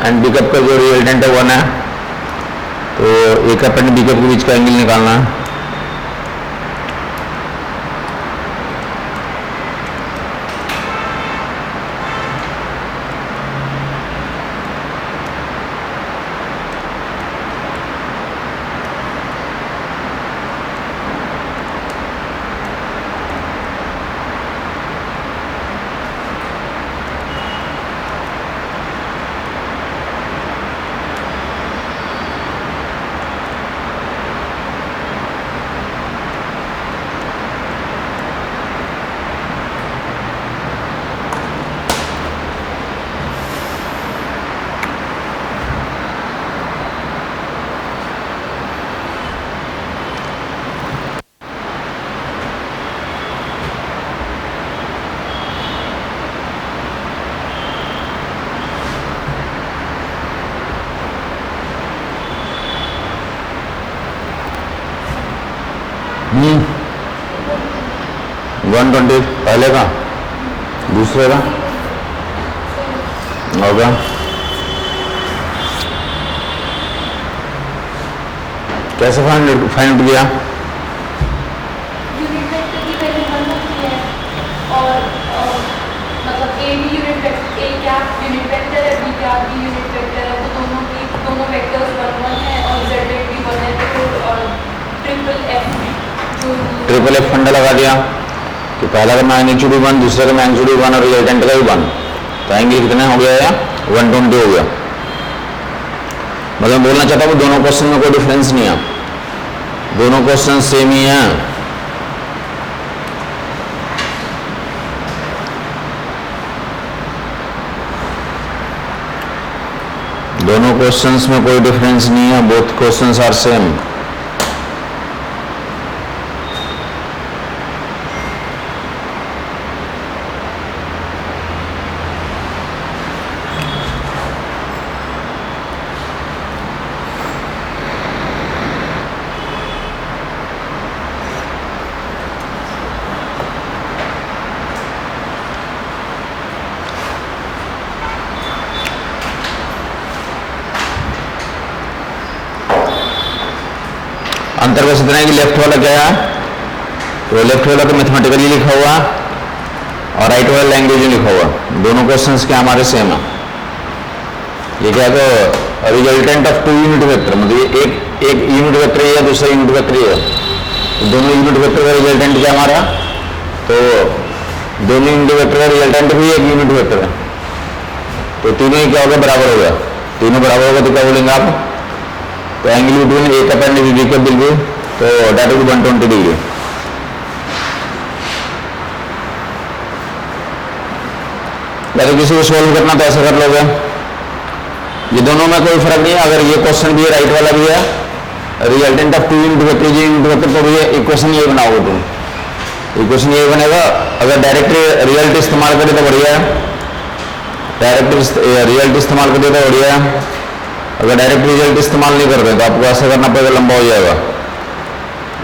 And B cap का जो resultant है 1 है, तो ए कप एंड बी कप के बीच का एंगल निकालना है। वन 120 पहले का, दूसरे का होगा कैसे फाइंड आउट किया? यूनिट वेक्टर की वैल्यू 1 होती है और मतलब ए भी यूनिट वेक्टर, ए क्या यूनिट वेक्टर है, बी क्या भी यूनिट वेक्टर है, तो दोनों वेक्टर्स 1 1 है और जेड भी 1 है, तो ट्रिपल एफ फंडा लगा दिया कि पहला का मैग्नीट्यूड भी 1, दूसरे का मैग्नीट्यूड भी 1 और रिजल्टेंट का भी 1, तो एंगल कितना हो गया या 120 हो गया। मतलब बोलना चाहता हूँ दोनों क्वेश्चन में कोई डिफरेंस नहीं है, दोनों क्वेश्चन सेम ही हैं। दोनों क्वेश्चंस में कोई डिफरेंस नहीं है, बोथ क्वेश्चंस आर सेम। अंतर बस इतना है कि लेफ्ट वाला क्या है, तो लेफ्ट वाला तो मैथमेटिकली लिखा हुआ और राइट वाला लैंग्वेज लिखा हुआ, दोनों क्वेश्चंस के हमारे सेम है। ये क्या तो रिजल्टेंट ऑफ 2 यूनिट वेक्टर, मतलब एक यूनिट वेक्टर है, दूसरा यूनिट वेक्टर है, तो दोनों यूनिट वेक्टर का रिजल्टेंट क्या हमारा, तो दोनों यूनिट वेक्टर का रिजल्टेंट भी एक यूनिट वेक्टर है, तो तीनों ही क्या हो गया, बराबर हो गया। तीनों बराबर होगा तो क्या बोलेंगे आप, तो angle between A cap and B cap बिल्कुल, तो डेट इज 120 डिग्री। या तो किसी को सोल्व करना तो ऐसा कर लोगे, ये दोनों में कोई फर्क नहीं है। अगर ये क्वेश्चन भी है, राइट वाला भी है, resultant of 2 unit vector ji unit vector, तो भी इक्वेशन ये बनाओगे तुम, इक्वेशन ये बनेगा। अगर डायरेक्ट रिजल्ट इस्तेमाल करें तो बढ़िया है, डायरेक्ट रिजल्ट इस्तेमाल करें तो बढ़िया है। अगर डायरेक्ट रिजल्ट इस्तेमाल नहीं करते तो आपको ऐसा करना पड़ेगा, लंबा हो जाएगा।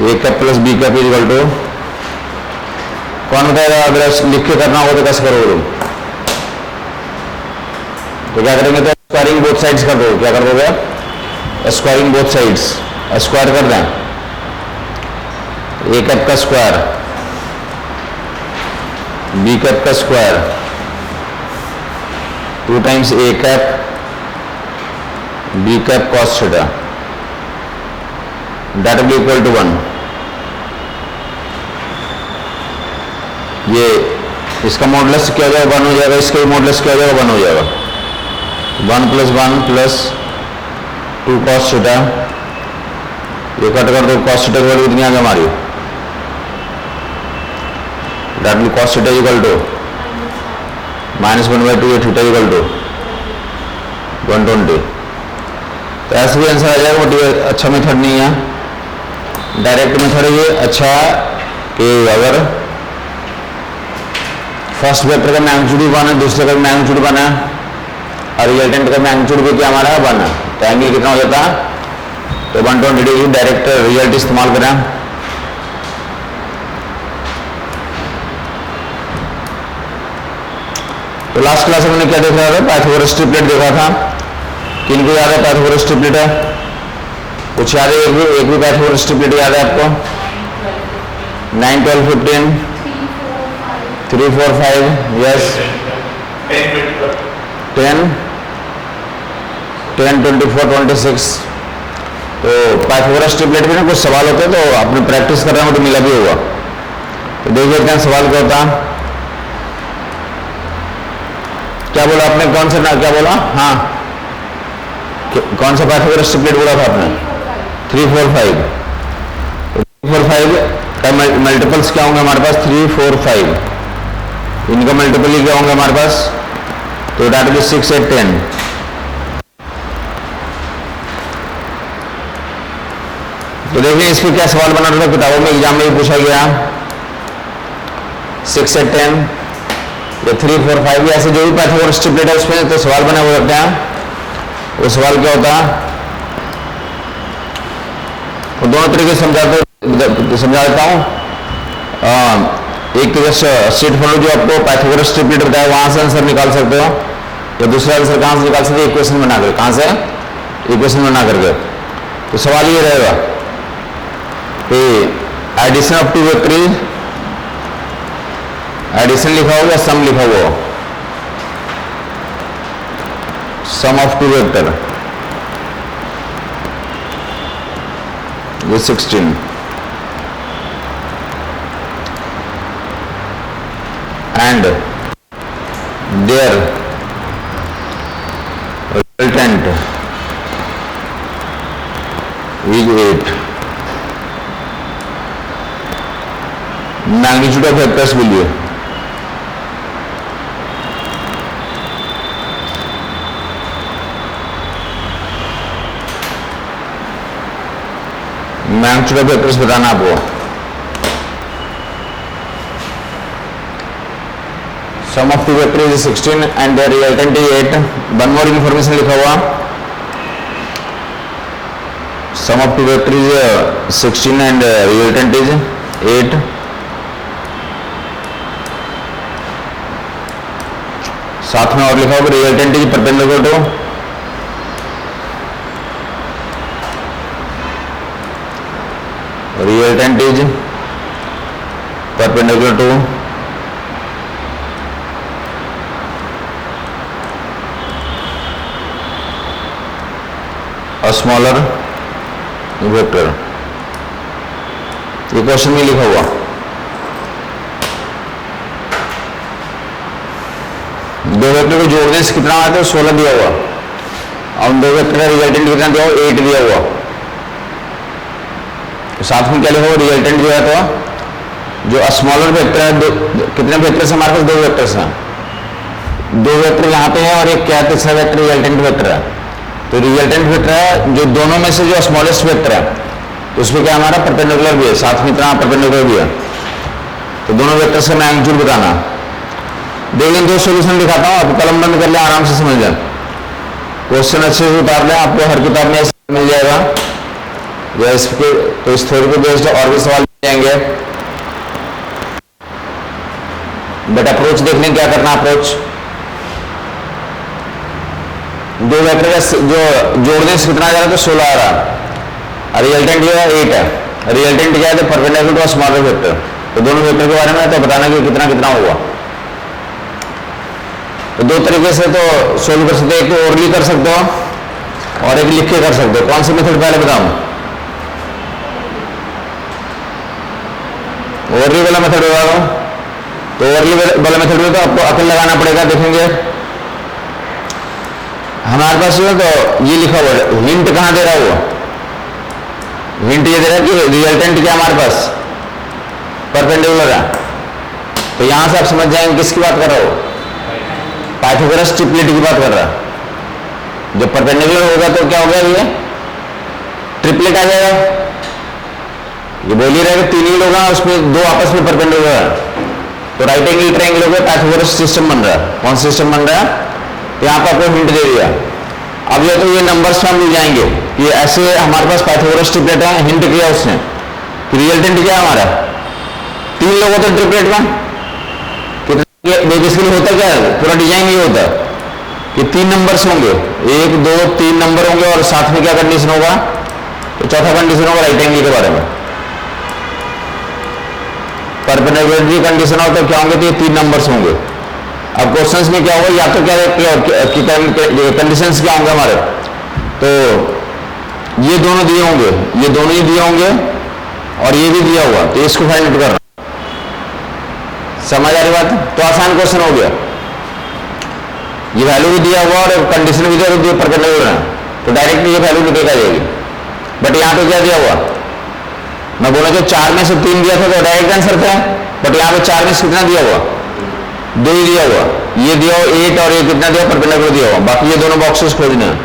A cap plus B cap equal to, कौन बताएगा? अगर लिख के करना होगा तो कैसे करोगे तुम? तो क्या करेंगे, तो स्क्वायरिंग बोथ साइड्स कर दोगे। क्या कर दोगे? स्क्वायरिंग बोथ साइड्स, स्क्वायर कर दें। ए कप का स्क्वायर, बी कप का square, 2 times A cap B cap cos theta, that will equal to 1। ये इसका मॉडुलस क्या हो जाएगा? 1 हो जाएगा। इसका मॉडुलस क्या हो जाएगा? 1 हो जाएगा। 1 + 1 + 2 cos थीटा, ये कट कर दो, cos थीटा की वैल्यू कितनी आ गई हमारी? That will cos theta equal to -1/2, theta equal to 120। तो ऐसे भी आंसर आ जाएगा, बट ये अच्छा मेथड नहीं है, डायरेक्ट मेथड ये अच्छा है कि अगर फर्स्ट वेक्टर का मैग्नीट्यूड 1 है, दूसरे का मैग्नीट्यूड 1 है और रिजल्टेंट का मैग्नीट्यूड भी क्या हमारा है? 1 है, तो एंगल कितना हो जाता है? तो 120 डिग्री। डायरेक्ट रिजल्ट इस्तेमाल करें। तो लास्ट क्लास में हमने क्या देखा था? पाइथागोरस ट्रिपलेट देखा था। किनको याद है पाइथागोरस ट्रिपलेट है? कुछ याद है? एक भी पाइथागोरस ट्रिपलेट याद है आपको? 9, 12, 15, 3, 4, 5, यस, 10, 24, 26। तो पाइथागोरस ट्रिपलेट में ना कुछ सवाल होते हैं, तो आपने प्रैक्टिस कर रहे हो तो मिला भी होगा। तो देख लेते हैं सवाल क्या होता। क्या बोला आपने? कौन सा ना क्या बोला? हाँ, कौन सा पाइथागोरस ट्रिपलेट बोला था आपने? 3, 4, 5। 3, 4, 5 का मल्टीपल्स क्या होंगे हमारे पास? 3, 4, 5। इनका मल्टीपल ही क्या होंगे हमारे पास? तो डेट बी 6, 8, 10। तो देखिए इस पर क्या सवाल बना रहा था, किताबों में एग्जाम में भी पूछा गया। 6, 8, 10 या 3, 4, 5 ऐसे जो भी पाइथागोरस ट्रिपलेट है उसमें तो सवाल बने हुए होते हैं। वो सवाल क्या होता है? तो दोनों तरीके से समझा देता हूं। एक तो स्ट्रेट फॉरवर्ड जो आपको पाइथागोरस ट्रिपलेट बताया वहां से आंसर निकाल सकते हो, या दूसरा आंसर कहां से निकाल सकते हो? इक्वेशन बनाकर। कहां से? इक्वेशन बना करके। तो सवाल ये रहेगा कि addition of two vectors, addition लिखा होगा या सम लिखा हुआ? सम ऑफ टू वेक्टर, ये 16 and their resultant is 8. Magnitude of vectors बोलिए। मैग्नीट्यूड ऑफ वेक्टर्स बताना आपको। Sum of two vector is 16 and their resultant is 8। One more information लिखा हुआ, sum of two vector is 16 and resultant is 8। साथ में और लिखा होगा resultant is perpendicular to resultant is perpendicular to a smaller vector। ये question में लिखा हुआ। दो वेक्टर को जोड़ने से कितना आता है? 16 दिया हुआ, और दो वेक्टर का रिजल्टेंट कितना दिया हुआ? 8 दिया हुआ। तो साथ में क्या लिखा हुआ? रिजल्टेंट जो है तो जो स्मॉलर वेक्टर है, कितने वेक्टर्स हमारे पास? 2 वेक्टर्स हैं। 2 वेक्टर यहाँ पे है और एक क्या तीसरा वेक्टर रिजल्टेंट वेक्टर है। तो रिजल्टेंट वेक्टर है जो दोनों में से जो स्मॉलेस्ट वेक्टर है, तो उसमें क्या हमारा परपेंडिकुलर भी है, साथ में इतना परपेंडिकुलर भी है। तो दोनों वेक्टर्स का मैग्नीट्यूड बताना। देखिए 2 सॉल्यूशन दिखाता हूँ, आप कलम बंद कर ले, आराम से समझ लें। क्वेश्चन अच्छे से उतार लें, आपको हर किताब में मिल जाएगा। या इसके तो इस थ्योरी को बेस्ड और भी सवाल जाएंगे, बट अप्रोच देखने क्या करना। अप्रोच दो वेक्टर का जो जोड़ने से कितना आ रहा है? तो 16 आ रहा। रिजल्टेंट जो है 8 है। रिजल्टेंट क्या है? तो परपेंडिकुलर टू स्मॉलर वेक्टर। तो दोनों वेक्टर के बारे में तो बताना कि कितना कितना होगा। तो 2 तरीके से तो सोल्व कर सकते हो, एक तो ओरली कर सकते हो और एक लिख के कर सकते हो। कौन सी मेथड पहले बताऊं? ओरली वाला मेथड बता रहा हूं। तो ओरली वाला मेथड में तो आपको अकल लगाना पड़ेगा। देखेंगे हमारे पास जो है तो ये लिखा हुआ है, हिंट कहां दे रहा हुआ? हिंट ये दे रहा है कि रिजल्टेंट क्या हमारे पास परपेंडिकुलर है। तो यहां से आप समझ जाएंगे किसकी बात कर रहा हो? पाइथागोरस ट्रिपलेट की बात कर रहा है। जब परपेंडिकुलर होगा तो क्या होगा? ये ट्रिपलेट आ जाएगा। ये बोल ही रहेगा 3 ही लोग हैं, उसमें 2 आपस में परपेंडिकुलर है। तो राइट एंगल ट्रायंगल हो गया, पाइथागोरस सिस्टम बन रहा है। कौन सा सिस्टम बन रहा है? यहाँ पर आपको हिंट दे दिया। अब ये तो ये नंबर्स में मिल जाएंगे कि ऐसे हमारे पास पाइथागोरस ट्रिपलेट है। हिंट किया उसने कि रिजल्टेंट क्या है हमारा? 3 लोग होते ट्रिपलेट में। बेसिकली होता क्या है? पूरा डिजाइन ये होता है कि 3 नंबर्स होंगे, 1 2 3 नंबर होंगे और साथ में क्या कंडीशन होगा, तो चौथा कंडीशन होगा राइट एंगल के बारे में। परपेंडिकुलरिटी कंडीशन हो तो क्या होंगे, तो ये 3 नंबर्स होंगे। अब क्वेश्चंस में क्या होगा, या तो क्या कंडीशंस क्या होंगे हमारे, तो ये दोनों दिए होंगे, ये दोनों ही दिए होंगे और ये भी दिया हुआ, तो इसको फाइंड आउट करना। समझ आ रही बात? तो आसान क्वेश्चन हो गया, ये वैल्यू भी दिया हुआ और कंडीशन भी दिया, तो परपेंडिकुलर है तो डायरेक्ट ये वैल्यू निकल जाएगी। बट यहां पे क्या दिया हुआ, मैं बोला जो 4 में से 3 दिया था तो डायरेक्ट आंसर था, बट यहां पे 4 में से कितना दिया हुआ, 2 ही दिया हुआ, ये दिया हुआ 8 और ये कितना दिया, परपेंडिकुलर दिया हुआ। बाकी ये दोनों बॉक्सेस खोजने हैं,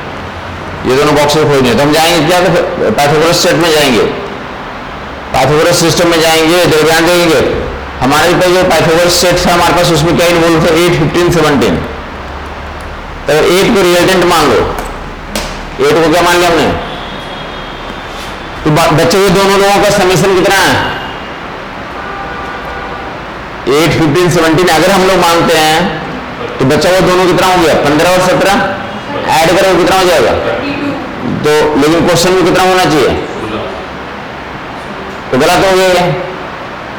ये दोनों बॉक्सेस खोजने हैं। तो हम जाएंगे क्या, तो पाइथागोरस सेट में जाएंगे, पाइथागोरस सिस्टम में जाएंगे, जब ध्यान देंगे हमारे पास जो पाइथागोरस सेट था हमारे पास, उसमें क्या इन्वॉल्व था, 8 15 17। तो 8 को रिजल्टेंट मान लो, 8 को क्या मान लिया हमने, तो बच्चे ये दोनों लोगों का समीशन कितना है, 8 15 17 अगर हम लोग मानते हैं तो बच्चा वो दोनों कितना हो गया, 15 और 17 ऐड करो कितना हो जाएगा, तो लेकिन क्वेश्चन में कितना होना चाहिए, तो गलत हो गया,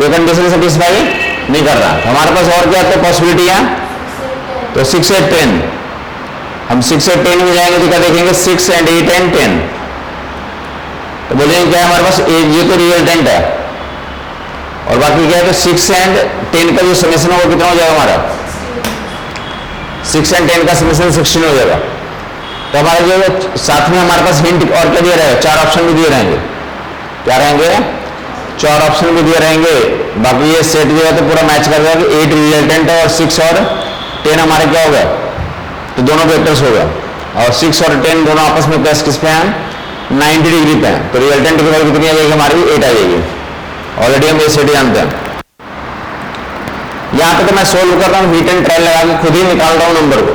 ये कंडीशन सेटिस्फाई नहीं कर रहा। हमारे पास और क्या तो पॉसिबिलिटी है, तो 6 8 10, हम 6 8 10 में जाएंगे तो क्या देखेंगे, 6 and 8 and 10, तो बोलेंगे क्या है हमारे पास, ये तो रिजल्टेंट है और बाकी क्या है, तो 6 and 10 का जो समेशन होगा कितना हो जाएगा हमारा, 6 and 10 का समेशन 16 हो जाएगा। तो हमारे जो साथ में हमारे पास हिंट और क्या दिया रहेगा, 4 ऑप्शन भी दिए रहेंगे, क्या रहेंगे, 4 ऑप्शन भी दिए रहेंगे। बाकी ये सेट जो है तो पूरा मैच कर देगा कि 8 रिजल्टेंट है और 6 और 10 हमारे क्या होगा, तो दोनों वेक्टर्स होगा, और 6 और 10 दोनों आपस में प्लस किस पे हैं, 90 डिग्री पे हैं, तो रिजल्टेंट की वैल्यू कितनी आ जाएगी हमारी, 8 आ जाएगी। ऑलरेडी हम ये सेट जानते हैं। यहां पे तो मैं सोल्व कर रहा हूँ, हीट एंड ट्रायल लगा के खुद ही निकाल रहा हूँ नंबर को।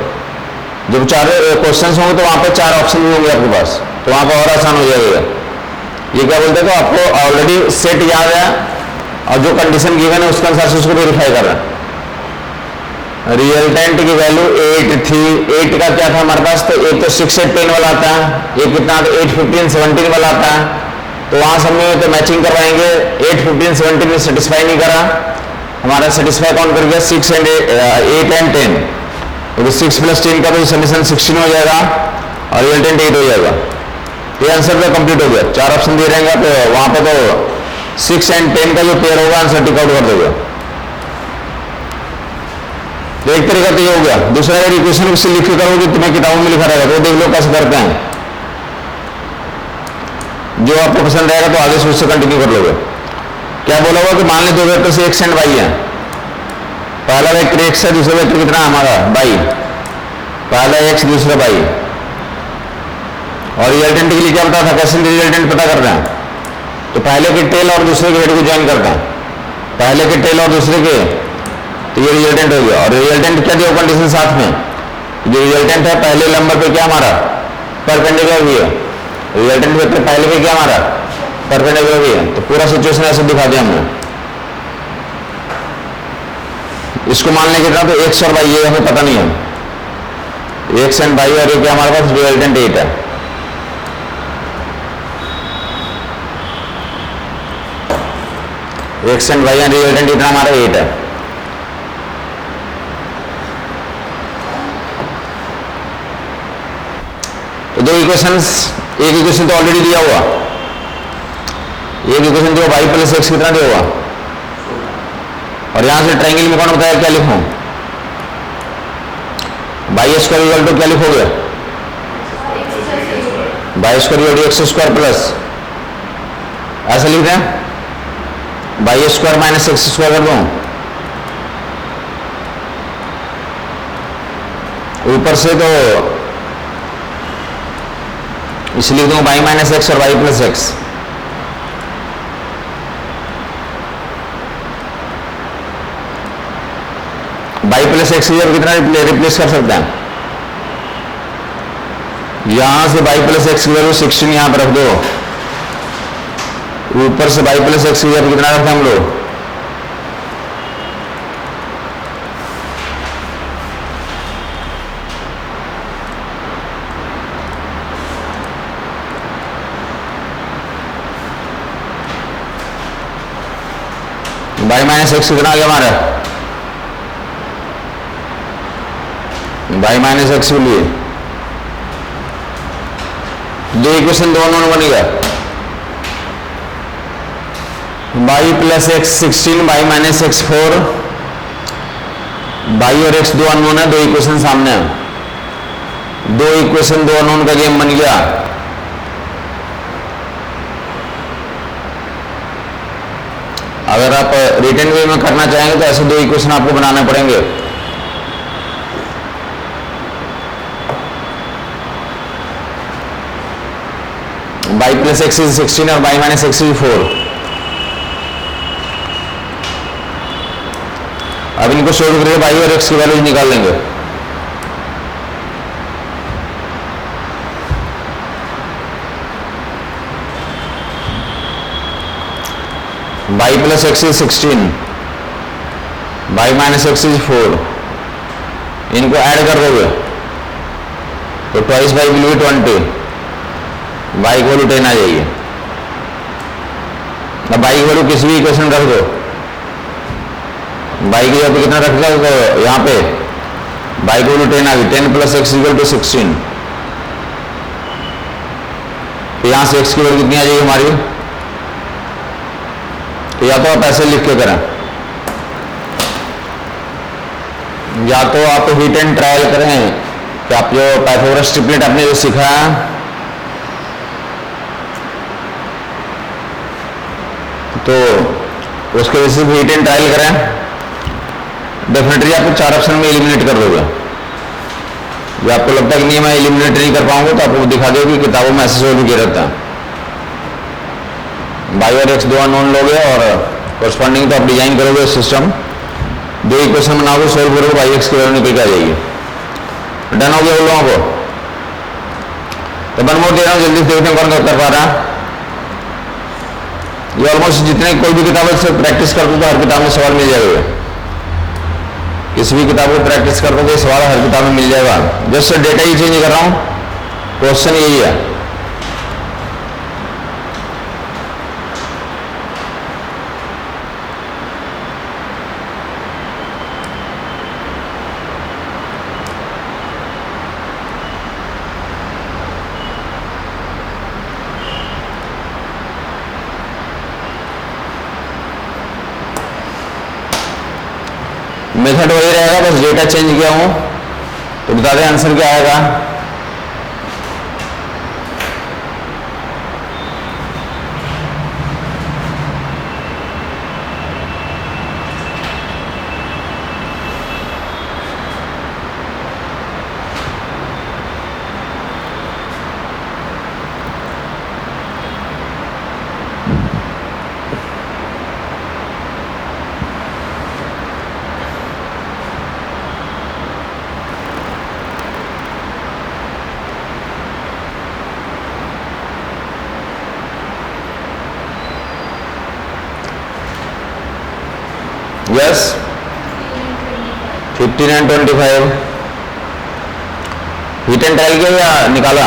जब 4 क्वेश्चंस होंगे तो वहां पे 4 ऑप्शन भी होंगे आपके पास, तो वहां पर और आसान हो जाएगा। ये क्या बोलते हैं, तो आपको ऑलरेडी सेट याद है और जो कंडीशन गिवन है उसके अनुसार से उसको वेरीफाई कर रहा है। रिजल्टेंट की वैल्यू 8 थी, 8 का क्या था हमारे पास, तो एक तो 6 8 10 वाला आता है, एक कितना, तो 8 15 17 वाला आता है, तो वहां सब में तो मैचिंग करवाएंगे। 8 15 17 में सेटिस्फाई नहीं करा, हमारा सेटिस्फाई कौन कर गया, 6 and 8 and 10, तो 6 + 10 का तो समीशन 16 हो जाएगा और रिजल्टेंट 8 हो जाएगा। ये आंसर तो कंप्लीट हो गया, 4 ऑप्शन दिए रहेंगे, तो वहां पे तो 6 and 10 का जो पेयर होगा आंसर टिक आउट कर देगा। तो एक तरीका तो ये हो गया। दूसरा अगर इक्वेशन उससे लिख के करोगे, तुम्हें किताबों में लिखा रहेगा, तो देख लो कैसे करते हैं, जो आपको पसंद रहेगा तो आगे से उससे कंटिन्यू कर लोगे। क्या बोला हुआ कि मान ले 2 वेक्टर से x and y है, पहला वेक्टर x है, दूसरा वेक्टर कितना हमारा y, पहला x दूसरा y, और रिजल्टेंट के लिए क्या पता था, कैसे रिजल्टेंट पता करते हैं, तो पहले के टेल और दूसरे के हेड को ज्वाइन करते हैं, पहले के टेल और दूसरे के, तो ये रिजल्टेंट हो गया। और रिजल्टेंट क्या दिया कंडीशन साथ में, जो रिजल्टेंट है पहले नंबर पे क्या हमारा, परपेंडिकुलर भी है, रिजल्टेंट वेक्टर पहले पे क्या हमारा, परपेंडिकुलर भी है। तो पूरा सिचुएशन ऐसे दिखा दिया हमने। इसको मान लें कितना, तो x और y ये हमें पता नहीं है, x and y, और ये क्या हमारे पास रिजल्टेंट 8 है। x and y and resultant इतना हमारा 8 है। तो दो इक्वेशंस, एक इक्वेशन तो ऑलरेडी दिया हुआ, एक इक्वेशन जो y + x कितना दिया हुआ, और यहां से ट्रायंगल में कौन बताया क्या लिखूं, y² = क्या लिखोगे, y² x² प्लस, ऐसा लिख रहे हैं, y² - x² कर दूं, ऊपर से तो इसलिए दूं y - x और y + x, y + x की जगह कितना रिप्लेस कर सकते हैं, यहां से y + x की वैल्यू 16 यहां पर रख दो, ऊपर से y + x की जगह कितना रखते हैं हम लोग, वाई माइनस एक्स कितना आ गया हमारा, वाई माइनस एक्स के लिए दो इक्वेशन दो अननोन बनेगा, Y plus X 16 Y minus X 4, Y और एक्स दो अननोन है, दो इक्वेशन सामने है, दो इक्वेशन दो अननोन का गेम बन गया। अगर आप रिटर्न वे में करना चाहेंगे तो ऐसे दो इक्वेशन आपको बनाने पड़ेंगे। y प्लस एक्स इज 16 और y माइनस एक्स इज 4। अब इनको सोल्व करके y और x की वैल्यूज निकाल लेंगे। y plus x is 16, y minus x is 4, इनको ऐड कर दोगे तो twice y will be 20, y की वैल्यू 10 आ जाएगी। अब y की वैल्यू किसी भी इक्वेशन रख दो, y की जगह पे कितना रख दो तो यहाँ पे y की वैल्यू 10 आ गई, 10 प्लस एक्स इक्वल टू 16। तो यहाँ से x की वैल्यू कितनी आ जाएगी हमारी, तो या तो आप ऐसे लिख के करें, या तो आप हिट एंड ट्रायल करें कि आप जो पाइथागोरस ट्रिपलेट आपने जो सीखा है तो उसके बेसिस पे हिट एंड ट्रायल करें, डेफिनेटली आप चार ऑप्शन में एलिमिनेट कर दोगे। जो आपको लगता है कि नहीं मैं एलिमिनेट नहीं कर पाऊंगा तो आपको दिखा दोगे किताबों में ऐसे सोल्व किया रहता है। y और x दो अननोन लोगे और कोरस्पॉन्डिंग तो आप डिजाइन करोगे सिस्टम, दो इक्वेशन बनाओगे, सोल्व करोगे, y x की वैल्यू निकल के आ जाएगी। डन हो गया उन लोगों को? तो वन मोर दे रहा हूं, जल्दी देखने कौन कर पा रहा है। ये ऑलमोस्ट जितने कोई भी किताब से प्रैक्टिस कर दो तो हर किताब में सवाल मिल जाएगा, किसी भी किताब को प्रैक्टिस कर दोगे सवाल हर किताब में मिल जाएगा। जस्ट डेटा ही चेंज कर रहा हूं, क्वेश्चन यही है। मेथड वही रहेगा, बस डेटा चेंज किया हूं तो बता दें आंसर क्या आएगा। Yes 15 and 25 hit and trial किया या निकाला?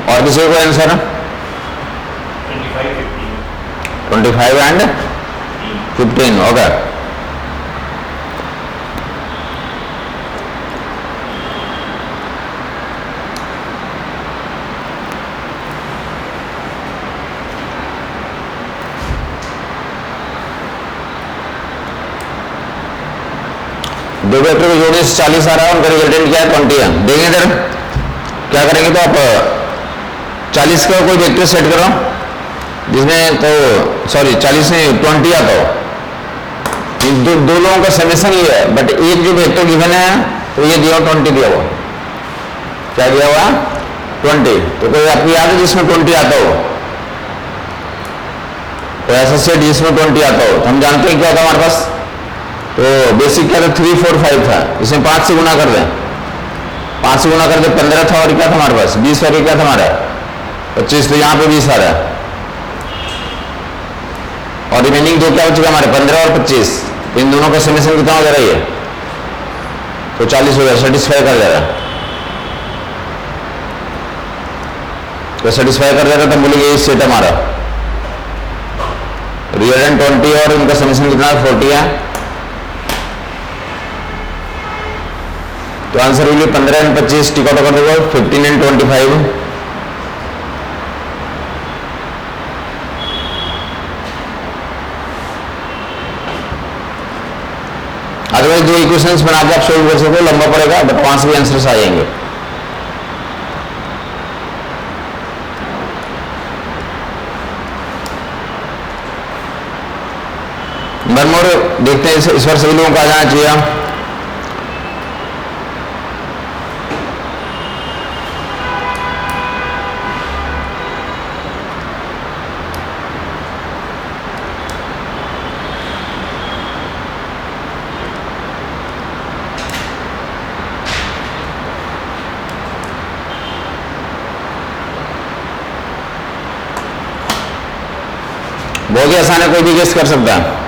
और किसी को आंसर 25 एंड 15 होगा। दो वेक्टर को जोड़ने से 40 आ रहा है, उनका रिजल्टेंट क्या है 20 है। देखेंगे इधर क्या करेंगे, तो आप 40 का कोई वेक्टर सेट करो जिसमें तो सॉरी 40 नहीं 20 आता हो। दो लोगों का समेशन ये है, बट एक जो वेक्टर गिवन है तो ये दिया 20 दिया हुआ, क्या दिया हुआ 20। तो कोई आपको याद है जिसमें 20 आता हो, तो ऐसा सेट जिसमें 20 आता हो, तो हम जानते हैं क्या था हमारे पास, तो बेसिक क्या था 3 4 5 था, इसमें 5 से गुना कर दें, 5 से गुना कर दे 15 था, और क्या था हमारे पास 20, और क्या था हमारा 25, तो यहाँ पे 20 आ रहा है। और रिमेनिंग दो क्या बचेगा हमारे 15 और 25, इन दोनों का समेशन कितना हो जा रहा है, तो 40 हो गया, सेटिस्फाई कर जा रहा है। तो सेटिस्फाई कर जाएगा तो बोलेंगे ये सेट हमारा रियल 20 और इनका समेशन कितना 40 है, तो आंसर होगी 15 एंड 25 टिक आउट कर देगा 15 एंड 25। अदरवाइज दो इक्वेशंस बना के आप सोल्व कर सकते हो, लंबा पड़ेगा बट वहां से भी आंसर्स आ जाएंगे। और देखते हैं इस बार सभी लोगों को आ जाना चाहिए। बहुत ही आसान है, कोई भी गेस कर सकता है।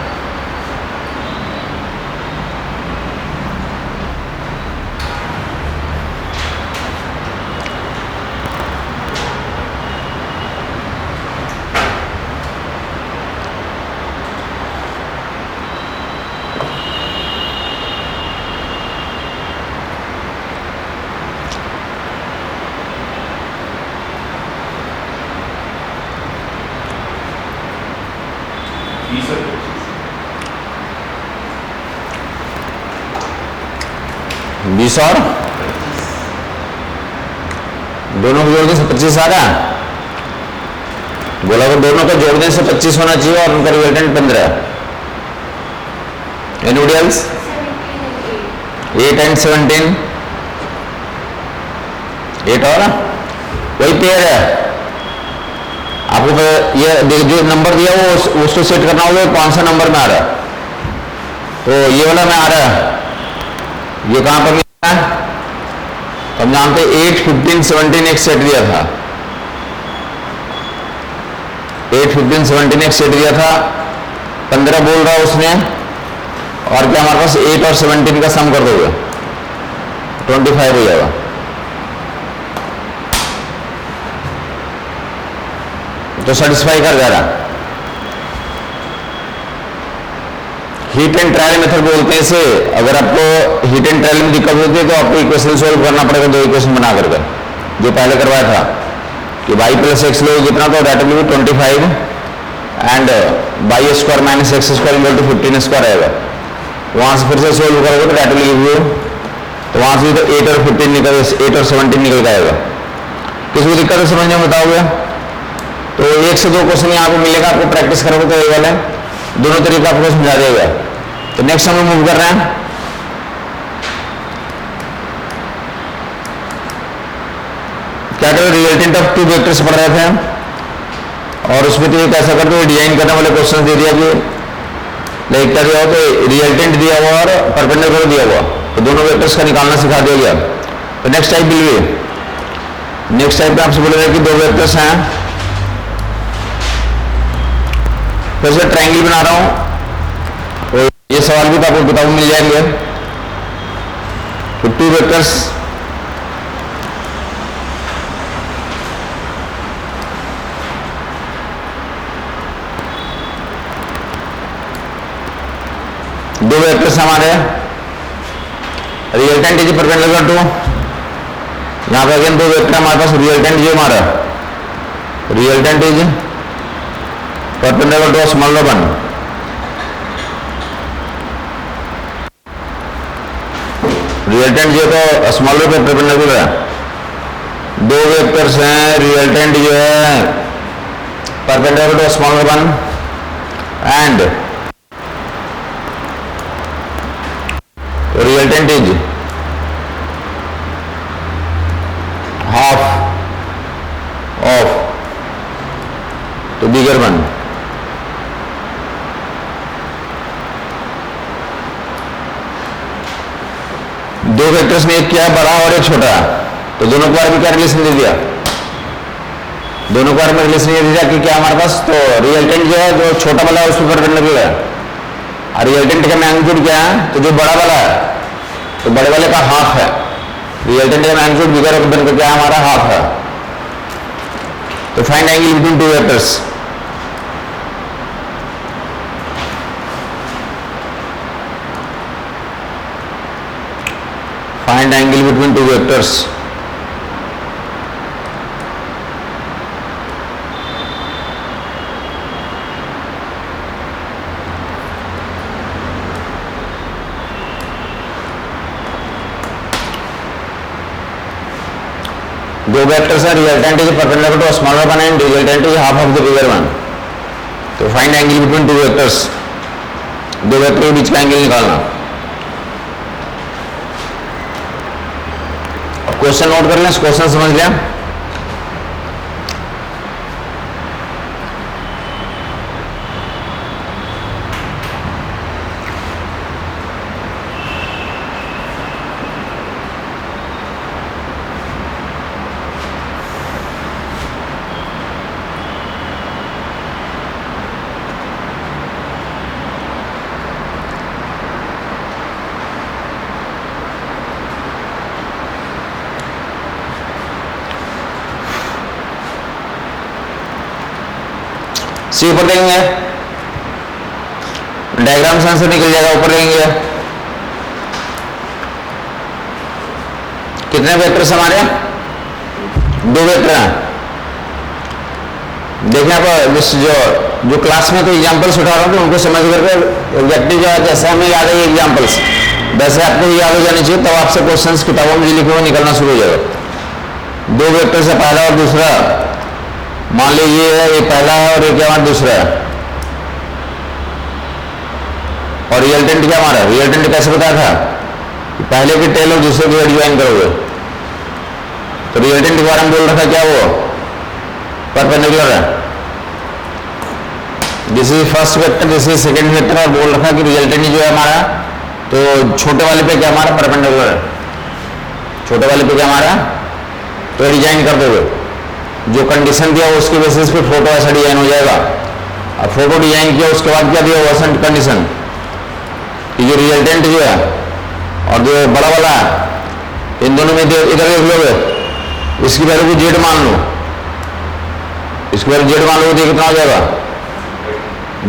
बीस और दोनों को जोड़ने से 25 आ रहा है, बोला वो दोनों को जोड़ने से 25 होना चाहिए और उनका रिजल्टेंट 15। Anybody else? 8 एंड 17, 8 और वही पेयर है। आपको ये जो नंबर दिया वो उसको सेट करना होगा कौन सा नंबर में आ रहा है, तो ये वाला में आ रहा है, ये कहां पर मिला है, तो हम जानते 8, 15, 17 एक सेट दिया था, 8, 15, 17 एक सेट दिया था, 15 बोल रहा उसने, और क्या हमारे पास 8 और 17 का सम कर दोगे 25 हो जाएगा। तो सेटिस्फाई कर जा रहा। हीट एंड ट्रायल मेथड बोलते हैं इसे। अगर आपको हीट एंड ट्रायल में दिक्कत होती है तो आपको इक्वेशन सोल्व करना पड़ेगा, दो इक्वेशन बना करके, जो पहले करवाया था कि y प्लस एक्स लो कितना, तो that will be 25 and y square minus X square equal to 15 square आएगा। वहां से फिर से सोल्व करोगे तो दैट विल गिव यू, तो वहां से तो 8 और 15 निकल, 8 और 17 निकल जाएगा। किसी दिक्कत है समझने में बताओगे? तो एक से दो क्वेश्चन यहाँ पे मिलेगा, आपको प्रैक्टिस करोगे तो ये वाला दोनों तरीके आपको समझा देगा। तो नेक्स्ट हम मूव कर रहे हैं। क्या करें, रिजल्टेंट ऑफ टू वेक्टर्स पढ़ रहे थे और उसमें तो ये कैसा करते हो, डिजाइन करने वाले क्वेश्चन दे दिया कि लाइक क्या दिया हो, तो रिजल्टेंट दिया हुआ और परपेंडिकुलर दिया हुआ, तो दोनों वेक्टर्स का निकालना सिखा दिया गया। तो नेक्स्ट टाइप मिलिए, नेक्स्ट टाइप में आपसे बोल रहे हैं कि दो वेक्टर्स हैं, फिर से ट्रायंगल बना रहा हूं, तो ये सवाल भी तो आपको किताबों में मिल जाएंगे। तो टू वेक्टर्स, दो वेक्टर्स हमारे, रिजल्टेंट इज परपेंडिकुलर टू, यहां पे अगेन दो वेक्टर हमारे पास, रिजल्टेंट जो हमारा resultant is perpendicular to smaller one, resultant जो तो स्मॉलर पे परपेंडिकुलर है। दो वेक्टर्स हैं, रिजल्टेंट जो है perpendicular to smaller one and resultant is half of तो बिगर वन। दो वेक्टर्स में एक क्या है बड़ा और एक छोटा, तो दोनों के बारे में क्या रिलेशन दे दिया, दोनों के बारे में रिलेशन ये दिया कि क्या हमारे पास, तो रिजल्टेंट जो है जो छोटा वाला है उसमें परपेंडिकुलर है, और रिजल्टेंट का मैग्नीट्यूड क्या है, तो जो बड़ा वाला है तो बड़े वाले का हाफ है, रिजल्टेंट का मैग्नीट्यूड बिगर बनकर क्या हमारा हाफ है। तो find angle between two vectors. Find angle between two vectors. दो वेक्टर्स है, resultant is perpendicular to smaller one and resultant is half of the bigger one. तो find angle between two vectors, दो vector के बीच का angle निकालना। अब question note कर लें, क्वेश्चन समझ लिया। सी ऊपर देंगे, डायग्राम से आंसर निकल जाएगा, ऊपर देंगे। कितने वेक्टर्स हमारे, दो वेक्टर हैं। देखिए आप जो क्लास में तो एग्जांपल्स उठा रहा हूं तो उनको समझ करके एग्जैक्टली जो है जैसे हमें याद है एग्जांपल्स वैसे आपको याद हो जानी चाहिए, तब आपसे क्वेश्चंस किताबों में लिखे हुए निकलना शुरू हो जाएगा। दो वेक्टर से पहला और दूसरा, मान लीजिए ये पहला है और ये क्या हमारा दूसरा है, और रिजल्टेंट क्या हमारा, रिजल्टेंट कैसे बताया था, पहले की टेल और दूसरे की हेड ज्वाइन करोगे, तो रिजल्टेंट के बारे में बोल रखा क्या वो परपेंडिकुलर है, this is first vector, this is second vector, और बोल रखा कि रिजल्टेंट जो है हमारा तो छोटे वाले पे क्या हमारा परपेंडिकुलर है, छोटे वाले पे क्या हमारा, तो डिजाइन कर दोगे, जो कंडीशन दिया उसके बेसिस पे फोटो ऐसा डिजाइन हो जाएगा। अब फोटो डिजाइन किया उसके बाद क्या दिया वैसा कंडीशन, ये रिजल्टेंट जो है और जो बड़ा वाला है इन दोनों में इधर देख लोगे, इसकी वैल्यू को जेड मान लो, इसकी वैल्यू जेड मान लो तो कितना हो जाएगा,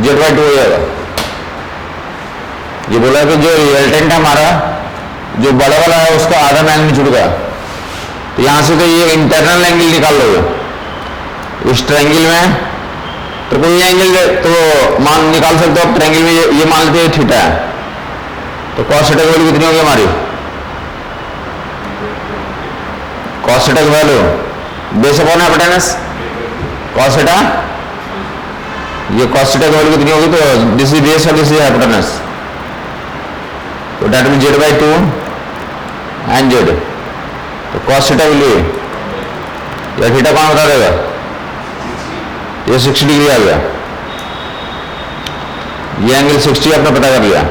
Z/2 हो जाएगा। ये बोला कि जो रिजल्टेंट है हमारा जो बड़ा वाला है उसका आधा मैग्नीट्यूड का, तो यहां से तो ये इंटरनल एंगल निकाल लोगे, इस ट्रायंगल में तो कोई एंगल तो मान निकाल सकते हो आप, ट्रायंगल में ये मान लेते हैं थीटा है, तो cos थीटा की वैल्यू कितनी होगी हमारी, cos थीटा की value base upon hypotenuse, cos theta, ये cos थीटा की वैल्यू कितनी होगी, तो दिस इज बेस और दिस इज हाइपोटेनस, तो that mean Z/2 and Z, तो cos थीटा वैल्यू या थीटा कौन बता देगा, ये 60 डिग्री आ गया, ये एंगल 60 आपने पता कर लिया।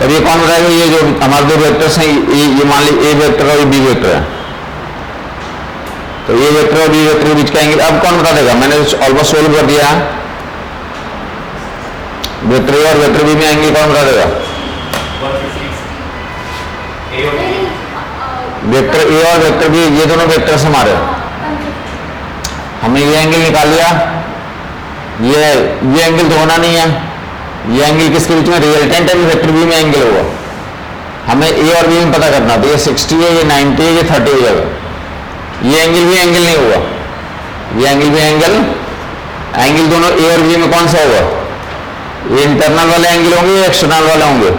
तब ये कौन बताएगा, ये जो हमारे दो वेक्टर्स हैं, ये मान ली ए वेक्टर और ये बी वेक्टर है, तो ये वेक्टर और बी वेक्टर के बीच का एंगल अब कौन बता देगा, मैंने ऑलमोस्ट सोल्व कर दिया, वेक्टर ए और वेक्टर बी में एंगल कौन बता देगा, वेक्टर ए और वेक्टर बी ये दोनों वेक्टर्स हमारे, हमने ये एंगल निकाल लिया, ये एंगल तो होना नहीं है, ये एंगल किसके बीच में, रिजल्टेंट एंड वेक्टर बी में एंगल होगा, हमें ए और बी में पता करना, तो ये 60 है, ये 90 है, ये 30 हो जाएगा, ये एंगल भी एंगल नहीं होगा, ये एंगल भी एंगल दोनों ए और बी में कौन सा होगा, ये इंटरनल वाले एंगल होंगे या एक्सटर्नल वाले होंगे,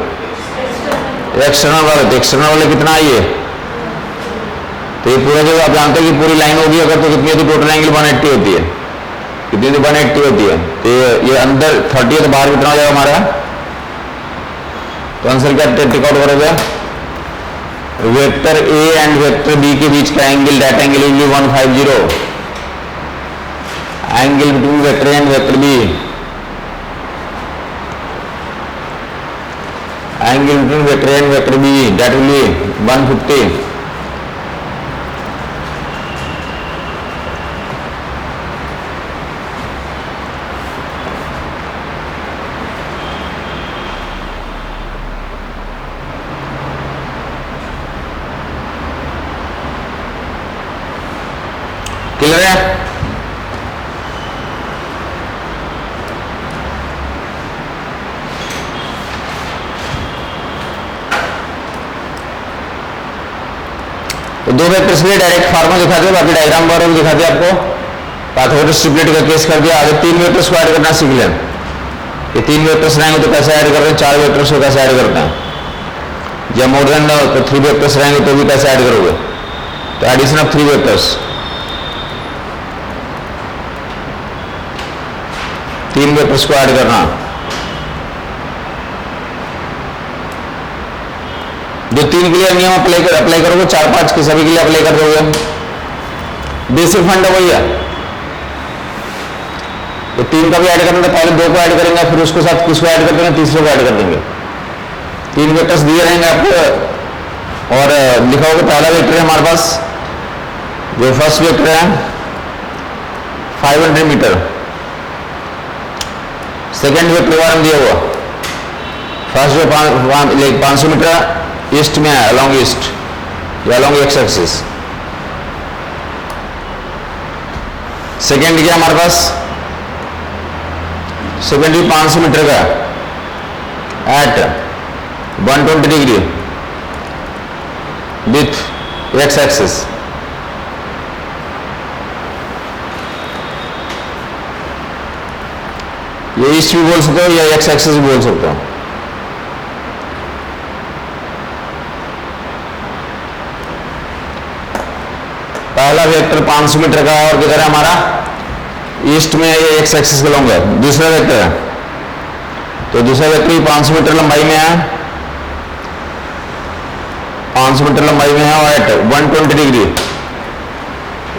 एक्सटर्नल वाले, तो एक्सटर्नल वाले कितना है ये, तो ये पूरा जो आप जानते हैं कि पूरी लाइन होगी अगर तो कितनी होती, टोटल एंगल 180 होती है, कितनी तो 180 होती है, तो ये अंदर 30 है तो बाहर कितना हो जाएगा हमारा, तो आंसर क्या टेक आउट करोगे, vector A and vector B के बीच का angle, that angle will be 150, angle between vector A and vector B, angle between vector A and vector B that will be 150, clear है? तो दो vectors के लिए direct formula दिखा दिया, बाकी डायग्राम वगैरह भी दिखा दिया आपको। पाइथागोरस ट्रिपलेट का केस कर दिया। आगे 3 वेक्टर्स को ऐड करना सीख लें। ये 3 वेक्टर्स रहेंगे तो कैसे ऐड करते हैं, 4 वेक्टर्स को कैसे ऐड करते हैं, या मोर देन तो 3 वेक्टर्स रहेंगे तो भी कैसे ऐड करोगे। तो एडिशन ऑफ 3 वेक्टर्स, 3 वेक्टर्स को ऐड करना। जो 3 के लिए नियम अप्लाई करोगे 4-5 के सभी के लिए अप्लाई कर दोगे। बेसिक फंड वही है। तो 3 का भी ऐड करना था, पहले 2 को ऐड करेंगे, फिर उसके साथ किसको ऐड कर देंगे, तीसरे को ऐड कर देंगे। 3 वेक्टर्स दिए रहेंगे आपको और लिखा होगा पहला वेक्टर है हमारे पास, जो फर्स्ट वेक्टर है 500 मीटर। सेकेंड वेक्टर बारे में दिया हुआ, फर्स्ट जो 500 मीटर ईस्ट में है, अलॉन्ग ईस्ट या अलॉन्ग एक्स एक्सिस। सेकेंड क्या हमारे पास, सेकेंड भी 500 मीटर का at 120 degree with X axis. ये ईस्ट भी बोल सकते हो या एक्स एक्सिस भी बोल सकते हो। पहला वेक्टर 500 मीटर का है और किधर है हमारा, ईस्ट में, ये एक्स एक्सिस के लॉन्ग है। दूसरा वेक्टर है, तो दूसरा वेक्टर 500 मीटर लंबाई में है, 500 मीटर लंबाई में है और at 120 degree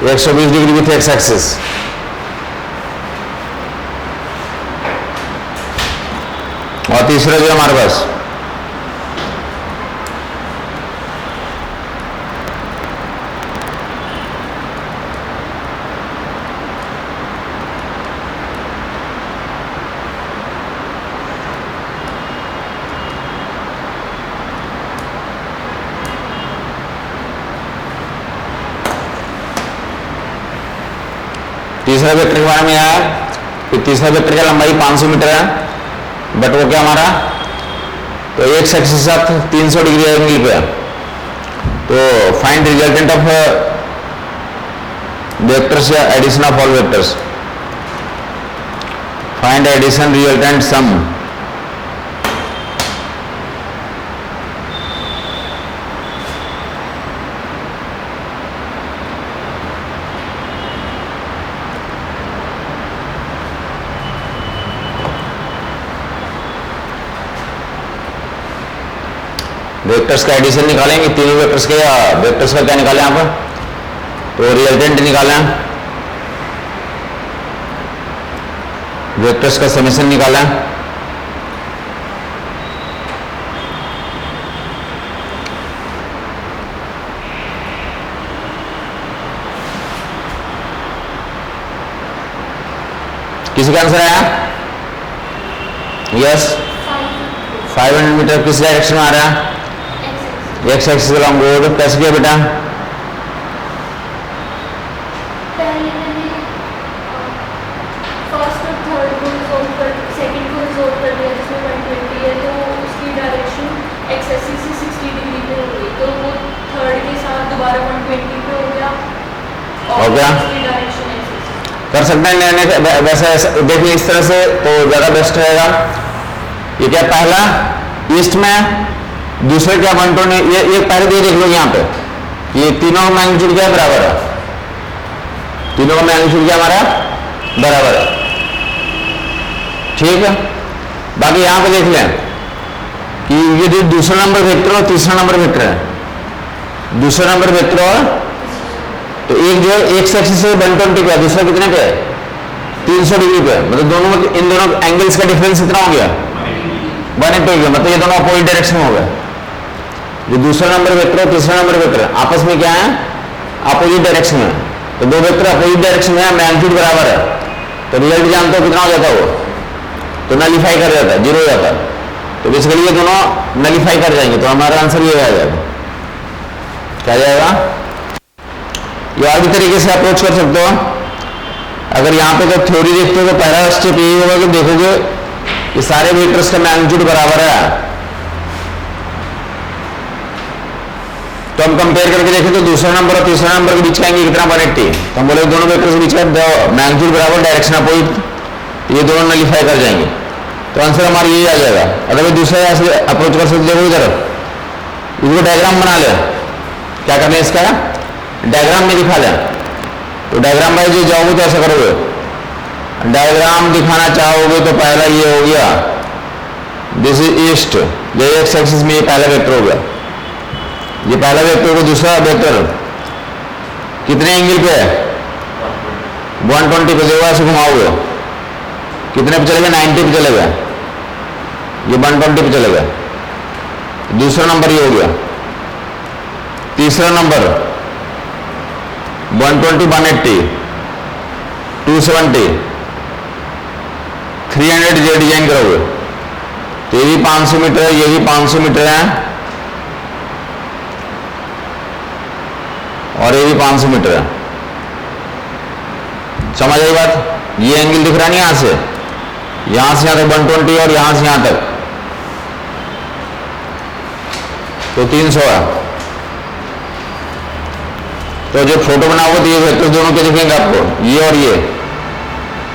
120 degree with X axis. और तीसरा जो है हमारे पास तीसरा वेक्टर के बारे में आया कि तीसरा वेक्टर का लंबाई 500 मीटर है, बट वो क्या हमारा, तो एक्स एक्सिस के साथ 300 डिग्री एंगल पे है। तो फाइंड रिजल्टेंट ऑफ वेक्टर्स या addition of all vectors, find addition resultant sum. Vectors का एडिशन निकालेंगे, तीनों वेक्टर्स के, या वेक्टर्स का क्या निकालें आप, तो रिजल्टेंट निकालें, वेक्टर्स का समेशन निकालें। किसी का आंसर आया? यस। 500 मीटर किस डायरेक्शन में आ रहा है, एक्स एक्सिस के लॉन्ग। तो कैसे किया बेटा, पहले मैंने फर्स्ट और थर्ड को रिजॉल्व कर, सेकंड को रिजॉल्व कर दिया जिसमें 120 है, तो उसकी डायरेक्शन एक्स एक्सिस से 60 डिग्री पे हो गई, तो वो थर्ड के साथ दोबारा 120 पे हो गया और हो गया? उसकी डायरेक्शन एक्सिस कर सकते हैं वैसे देखिए इस तरह से तो ज्यादा बेस्ट रहेगा। ये क्या, पहला ईस्ट में, दूसरे क्या 120, ये पहले देख लो यहाँ पे, ये तीनों का मैग्नीट्यूड क्या बराबर है, तीनों का मैग्नीट्यूड क्या हमारा बराबर है, ठीक है। बाकी यहाँ पे देख लें कि ये जो दूसरा नंबर वेक्टर और तीसरा नंबर वेक्टर है, दूसरा नंबर वेक्टर और, तो एक जो है एक्स एक्सिस से 120 पे, दूसरा कितने पे, 300 डिग्री पे, मतलब दोनों, इन दोनों एंगल्स का डिफरेंस कितना हो गया, 180 हो गया, मतलब ये दोनों अपोजिट डायरेक्शन में हो गया। जो दूसरा नंबर वेक्टर और तीसरा नंबर वेक्टर आपस में क्या है, अपोजिट डायरेक्शन में। तो दो वेक्टर अपोजिट डायरेक्शन में है, मैग्नीट्यूड बराबर है, तो रिजल्ट जानते हो कितना हो जाता है वो, तो नलीफाई कर जाता है, 0 हो जाता है। तो बेसिकली ये दोनों नलीफाई कर जाएंगे, तो हमारा आंसर ये आ जाएगा, क्या जाएगा, ये और भी तरीके से अप्रोच कर सकते हो। अगर यहाँ पे तो थ्योरी देखते हो तो पहला स्टेप यही होगा कि देखोगे ये सारे वेक्टर्स का मैग्नीट्यूड बराबर है, तो हम कंपेयर करके देखें तो दूसरा नंबर और तीसरा नंबर के बीच का एंगल कितना 180, तो हम बोले दोनों वेक्टर्स के बीच का मैग्नीट्यूड बराबर, डायरेक्शन अपोजिट, ये दोनों नलीफाई कर जाएंगे, तो आंसर हमारा यही आ जाएगा। अगर दूसरा ऐसे अप्रोच कर सकते देखो इधर, इसको डायग्राम बना ले, क्या करना है इसका डायग्राम में दिखा लें, तो डायग्राम भाई जो जाओगे तो ऐसा करोगे, डायग्राम दिखाना चाहोगे तो पहला ये हो गया, दिस इज ईस्ट, ये एक्स एक्सिस में ये पहला वेक्टर हो गया, ये पहला वेक्टर को दूसरा वेक्टर कितने एंगल पे है 120 पे, देखो ऐसे घुमाओगे कितने पे चलेगा 90 पे चलेगा, ये 120 पे चलेगा, दूसरा नंबर ये हो गया, तीसरा नंबर 120 180 270 300 ये डिजाइन करोगे तो ये भी 500 मीटर है, ये भी 500 मीटर है और ये भी 500 मीटर है। समझ आई बात? ये एंगल दिख रहा नहीं यहां से यहां तक 120 और यहां से यहां तक तो 300 है। तो जो फोटो बनाओगे तो ये वेक्टर दोनों के दिखेंगे आपको, ये और ये,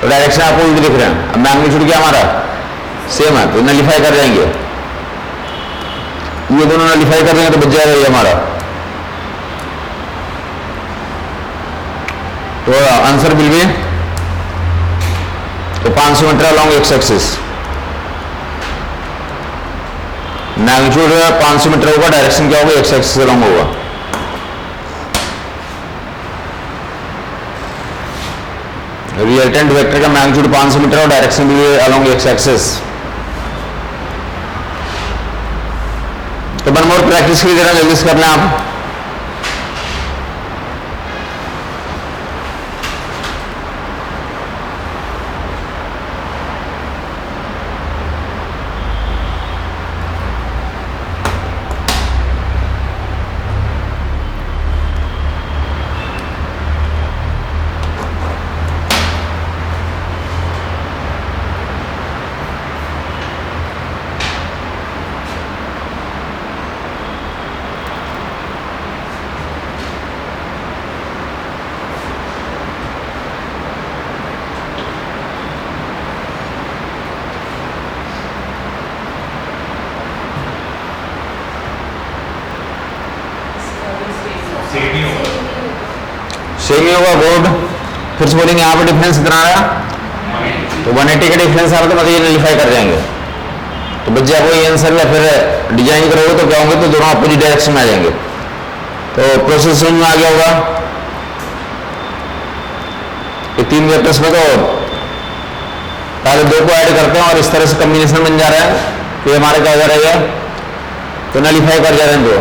तो डायरेक्शन आपको उल्टे दिख रहे हैं। अब मैग्नीट्यूड क्या हमारा सेम है तो नलिफाई कर जाएंगे, ये दोनों नलिफाई कर देंगे तो बच जाएगा ये हमारा। तो आंसर विल बी तो 500 metre along X axis, magnitude 500 metre होगा, डायरेक्शन क्या होगा एक्स एक्सिस अलॉन्ग होगा। रिजल्टेंट वेक्टर का मैग्नीट्यूड 500 मीटर और डायरेक्शन भी अलॉन्ग एक्स एक्सिस। तो वन मोर प्रैक्टिस की जरा जल्दी से कर लें आप। सेम ही होगा बोर्ड। फिर से बोलेंगे यहाँ पर डिफरेंस कितना आ रहा तो 180 का डिफरेंस आ रहा तो मतलब ये नलिफाई कर जाएंगे तो बच्चे आपको ये आंसर या फिर डिजाइन करोगे तो क्या होंगे तो दोनों अपोजिट डायरेक्शन में आ जाएंगे। तो प्रोसेस समझ में आ गया होगा। ये तीन वेक्टर्स में तो पहले दो को ऐड करते हैं और इस तरह से कॉम्बिनेशन बन जा रहा है कि हमारे क्या हो रहेगा तो नलिफाई कर जा रहे हैं तो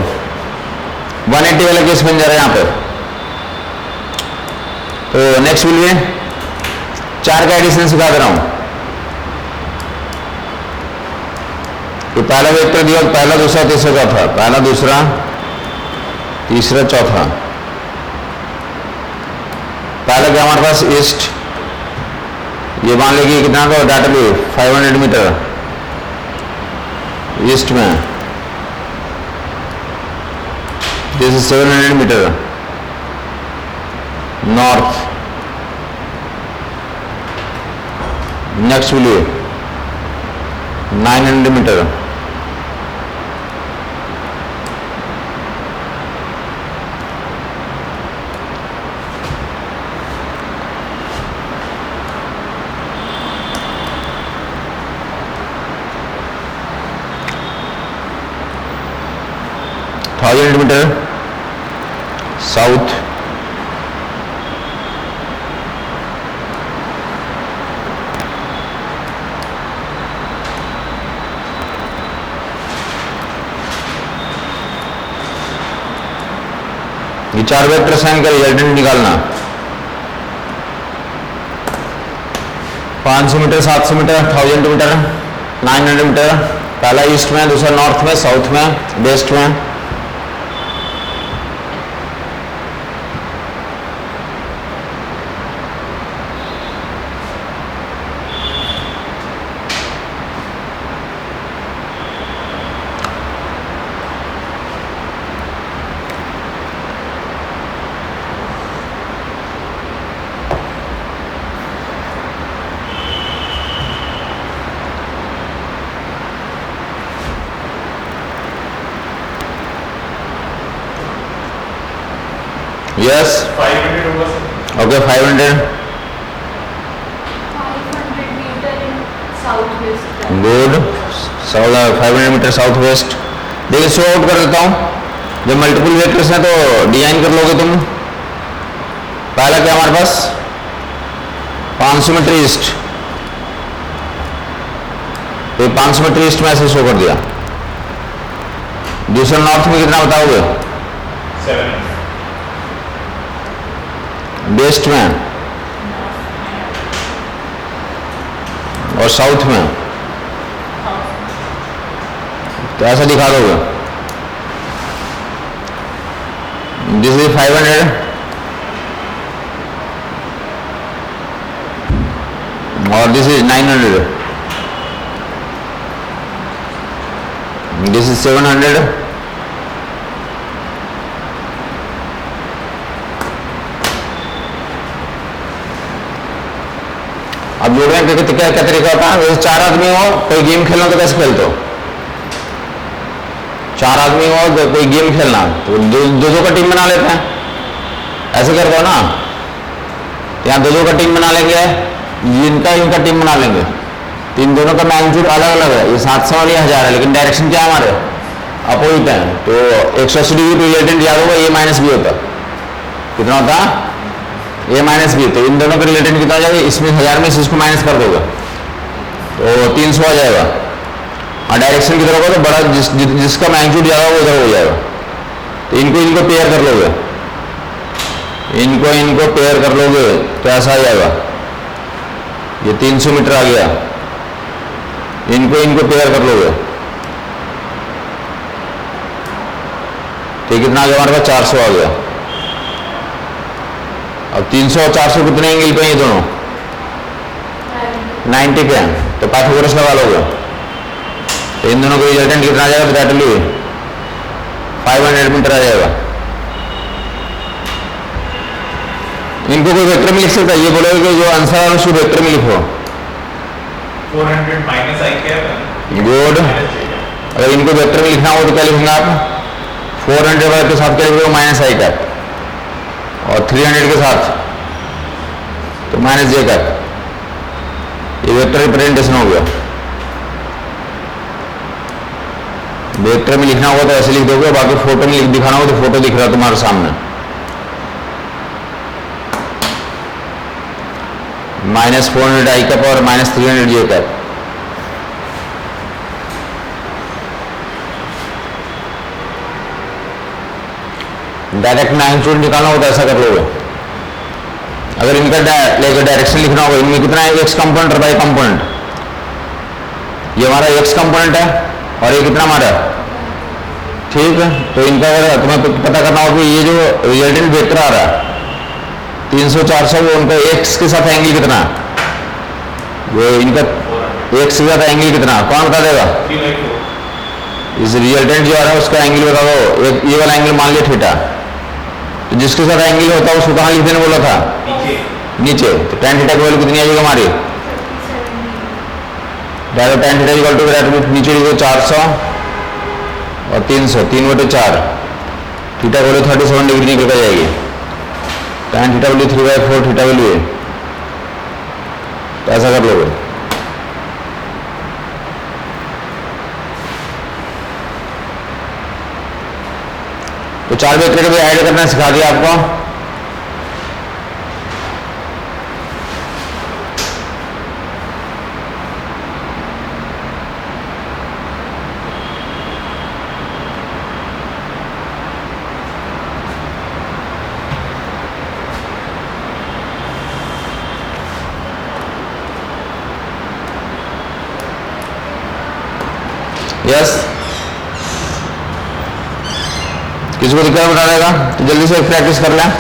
180 वाला केस बन जा रहा है यहाँ पे। तो नेक्स्ट विल बी 4 का एडिशन सिखा दे रहा हूं। तो पहला वेक्टर दिया पहला दूसरा तीसरा चौथा, पहला दूसरा तीसरा चौथा। पहला क्या हमारे पास ईस्ट, ये मान लीजिए कितना का डाटा भी 500 मीटर ईस्ट में, this is 700 metre north. Next will 900 metre metre south. ये 4 वेक्टर साइन का रिजल्टेंट निकालना 500 मीटर 700 मीटर 1000 मीटर 900 मीटर। पहला ईस्ट में, दूसरा नॉर्थ में, साउथ में, वेस्ट में। यस 500 होगा sir. Okay 500 500 meter in southwest. Good 500 metre south west. देखिए शो आउट कर देता हूँ। जब मल्टीपल वेक्टर्स हैं तो डिजाइन कर लोगे तुम। पहला क्या हमारे पास 500 मीटर ईस्ट, तो 500 मीटर ईस्ट में ऐसे शो कर दिया। दूसरा नॉर्थ में कितना बताओगे? 7 वेस्ट में और साउथ में, तो ऐसा दिखा दोगे। दिस इज 500 और दिस इज 900, दिस इज 700 अब जोड़ने का क्या क्या तरीका होता है? जैसे 4 आदमी हो, कोई गेम खेलना तो कैसे खेलते हो? 4 आदमी हो तो कोई गेम खेलना तो दो का टीम बना लेते हैं, ऐसे करते हो ना। यहाँ दो का टीम बना लेंगे, इनका टीम बना लेंगे, तो इन दोनों का मैग्नीट्यूड अलग अलग है। ये 700 और ये 1000 है, लेकिन डायरेक्शन क्या है हमारे अपोजिट है। तो 180 डिग्री रिलेटेड याद होगा, ए माइनस बी होता। कितना होता? ए माइनस बी। तो इन दोनों का रिलेटेड कितना आ जाएगा? इसमें 1000 में इसको माइनस कर दोगे तो 300 आ जाएगा। और डायरेक्शन की तरफ हो तो बड़ा जिसका मैग्नीट्यूड ज़्यादा हो उधर हो जाएगा। तो इनको पेयर कर लोगे, इनको पेयर कर लोगे तो ऐसा आ जाएगा। ये 300 मीटर आ गया, इनको पेयर कर लोगे तो कितना आ गया हमारे पास? 400 आ गया। अब 300 और 400 कितने एंगल पे हैं ये दोनों? 90 पे हैं, तो पाइथागोरस लगा लोगे तो इन दोनों का रिजल्टेंट कितना आ जाएगा? टोटली 500 मीटर आ जाएगा। इनको कोई वेक्टर में लिख सकता है? ये बोलोगे कि जो आंसर है उसको वेक्टर में लिखो। 400 माइनस आई क्या है? गुड। अगर इनको वेक्टर में लिखना हो तो क्या लिखेंगे आप? 400 के साथ क्या लिखोगे? माइनस आई कैप, और 300 के साथ तो माइनस जे कैप। ये वेक्टर रिप्रेजेंटेशन हो गया। वेक्टर में लिखना होगा तो ऐसे लिख दोगे, बाकी फोटो में दिखाना होगा तो फोटो दिख रहा है तुम्हारे सामने। -400 आई कैप और -300 जे कैप। डायरेक्ट मैग्नीट्यूड निकालना हो तो ऐसा कर लोगे। अगर इनका डायरेक्शन लिखना होगा, इनमें कितना है? एक्स कंपोनेंट और वाई कंपोनेंट। ये हमारा एक्स कंपोनेंट है और ये कितना हमारा, ठीक है। तो इनका अगर तुम्हें पता करना होगा कि ये जो रिजल्टेंट वेक्टर आ रहा है 300 400, वो उनका एक्स के साथ एंगल कितना, वो इनका एक्स के साथ एंगल कितना, कौन बता देगा? 3/4। इस रिजल्टेंट जो आ रहा है उसका एंगल बता दो। ये वाला एंगल मान लिया थीटा, तो जिसके साथ एंगल होता है उसको कहाँ लिख देने बोला था? नीचे। तो tan थीटा की वैल्यू कितनी आ जाएगी हमारी? Direct tan theta equal to नीचे लिखो 400 और 300, 3/4। थीटा वैल्यू 37 डिग्री निकल कर जाएगी। tan theta value 3/4 theta value है, तो ऐसा कर लोगे। तो 4 वेक्टर भी ऐड करना सिखा दिया आपको। यस, किसी को दिक्कत बता देगा तो जल्दी से प्रैक्टिस कर लें।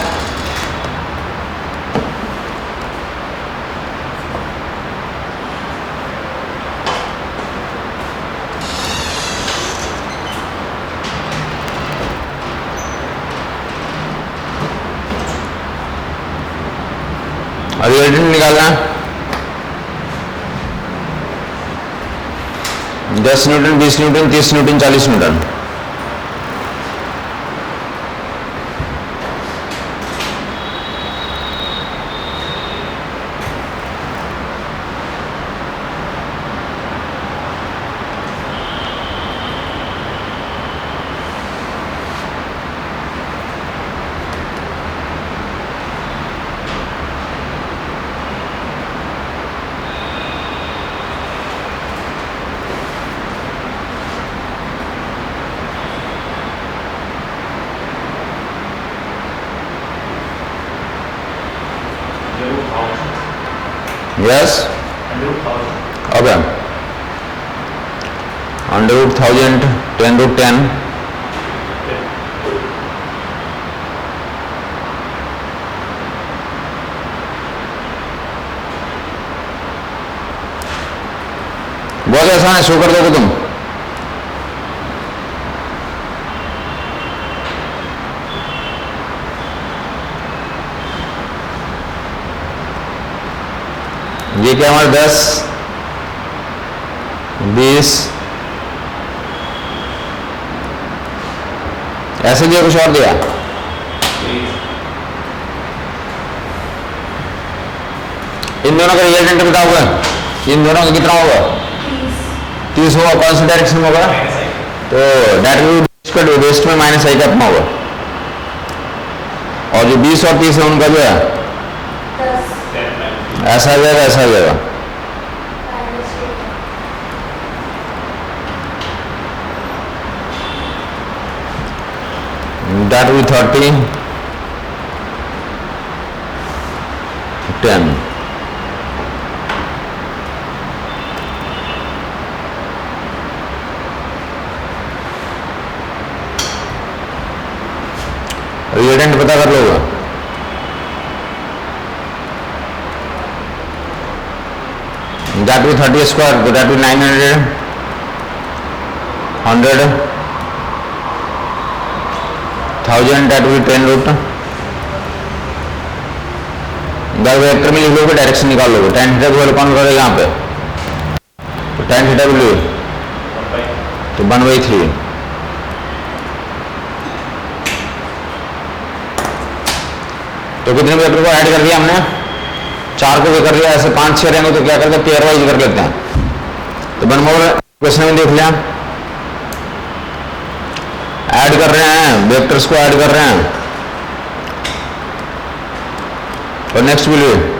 रिजल्टेंट निकालना 10 Newton, 20 Newton, 30 Newton, 40 Newton. Yes, अब √1000 10√10 बहुत आसान है, शो कर दोगे तुम। ये क्या हमारे 10 20 ऐसे दिया, कुछ और दिया? इन दोनों का रिजल्टेंट बताओगे, इन दोनों का कितना होगा? 30 होगा। कौन सी डायरेक्शन में होगा? तो डायरेक्टली वेस्ट में माइनस आई कैप में होगा। और जो 20 और 30 है उनका जो है ऐसा आ जाएगा, ऐसा आ जाएगा। That will 30 10 रिजल्टेंट पता कर लोगे। That will 30 square, so that will 900 100 1000, that will 10√। Vector में लिख लोगे, डायरेक्शन निकाल लोगे। tan थीटा को कौन करेगा यहाँ पे? तो tan थीटा को लो तो 1/3। तो कितने वेक्टर को ऐड कर दिया हमने? 4 को भी कर लिया। ऐसे 5 6 रहेंगे तो क्या करते हैं, पेयर वाइज कर लेते हैं। तो 1 मोर क्वेश्चन में देख लिया, ऐड कर रहे हैं, वेक्टर्स को ऐड कर रहे हैं। और नेक्स्ट वीडियो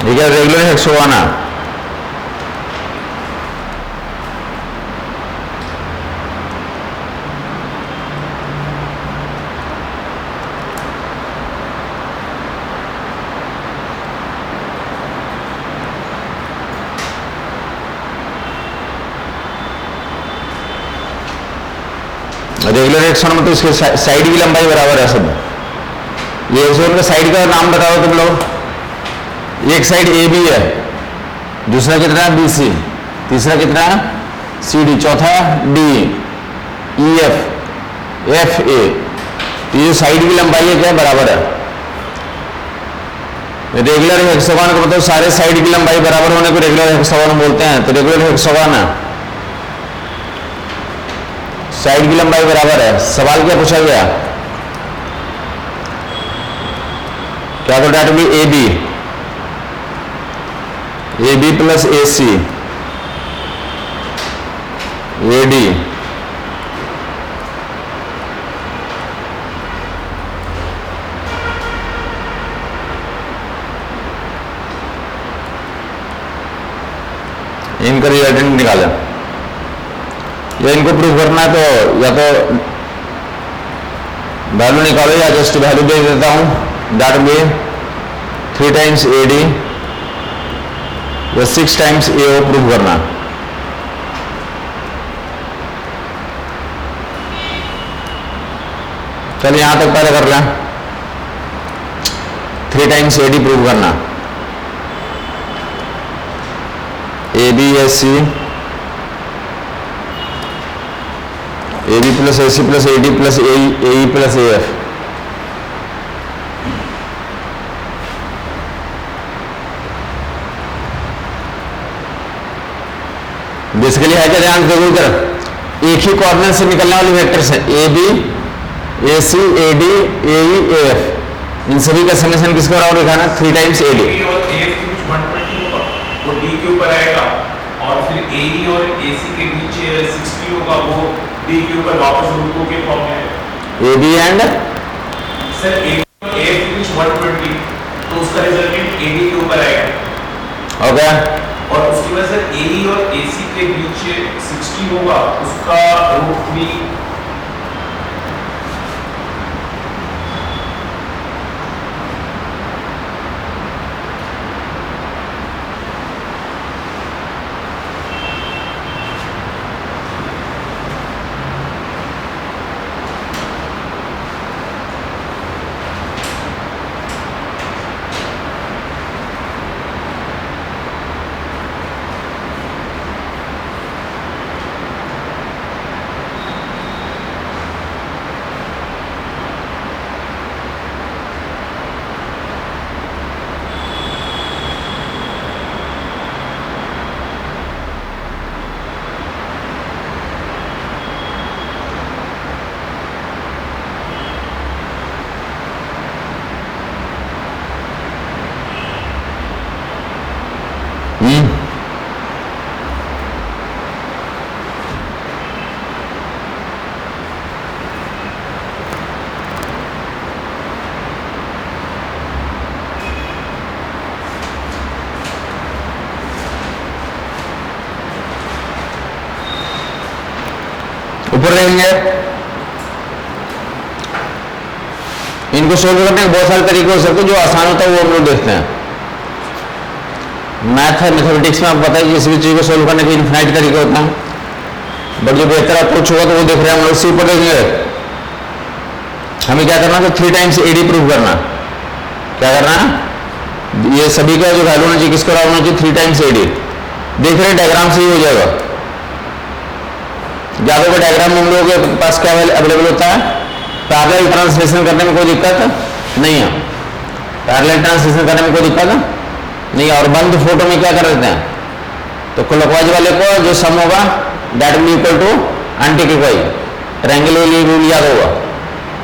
ठीक है। रेगुलर हेक्सोगोन है, रेगुलर हेक्सोगोन में तो इसके साइड की लंबाई बराबर है सब। ये हेक्सोगोन का साइड का नाम बताओ तुम लोग। एक साइड ए बी है, दूसरा कितना है? बी सी, तीसरा कितना है? सी डी, चौथा D E F F A. तो ये साइड की लंबाई है क्या? बराबर है। रेगुलर हेक्सागोन का मतलब सारे साइड की लंबाई बराबर होने को रेगुलर हेक्सागोन बोलते हैं। तो रेगुलर हेक्सागोन है, साइड की लंबाई बराबर है। सवाल क्या पूछा गया? क्या तो that B A B, A B plus A C A D, इनका रिजल्टेंट निकाला। या इनको प्रूव करना है तो या तो वैल्यू निकालो या जस्ट वैल्यू दे देता हूं। That B 3 times A D या 6 टाइम्स ए ओ प्रूव करना। चलिए यहां तक पहले कर लें। 3 टाइम्स ए डी प्रूव करना। A B S C A B plus A C plus A D plus A E plus A F. Basically है क्या? ध्यान से इधर एक ही कोऑर्डिनेट से निकलने वाली वेक्टर्स है ए B A C A D A E A F. इन सभी का समेशन किसके बराबर लिखा है? 3 टाइम्स ए डी। वो डी के ऊपर आएगा फिर AE और AC के बीच 60 होगा, वो D के ऊपर वापस रूट के फॉर्म में है। AB एंड सर AE और AF के बीच 120, तो उसका रिजल्टेंट AD के ऊपर आएगा। ओके, और उसके बाद सर AE और AC के बीच 60 होगा, उसका रूट भी ऊपर रहेंगे। इनको सोल्व करने के बहुत सारे तरीके हो सकते हैं, जो आसान होता है वो हम लोग देखते हैं। मैथ है, मैथमेटिक्स में आपको पता है कि किसी भी चीज को सोल्व करने के इन्फिनाइट तरीके होते हैं, बट जो बेहतर अप्रोच होगा तो वो देख रहे हैं हम लोग। इसी ऊपर देखेंगे हमें क्या करना है, 3 टाइम्स AD प्रूव करना। क्या करना है, ये सभी का जो वैल्यू होना चाहिए किसको होना चाहिए, 3 टाइम्स AD। देख रहे हैं डायग्राम से ही हो जाएगा। ज्यादा को डायग्राम में हम लोगों के पास क्या अवेलेबल होता है, पैरेलल ट्रांसलेशन करने में कोई दिक्कत नहीं है। पैरेलल ट्रांसलेशन करने में कोई दिक्कत नहीं है। और बंद फोटो में क्या कर देते हैं, तो क्लॉकवाइज वाले को जो सम होगा that will equal to anticlockwise, triangle rule याद होगा।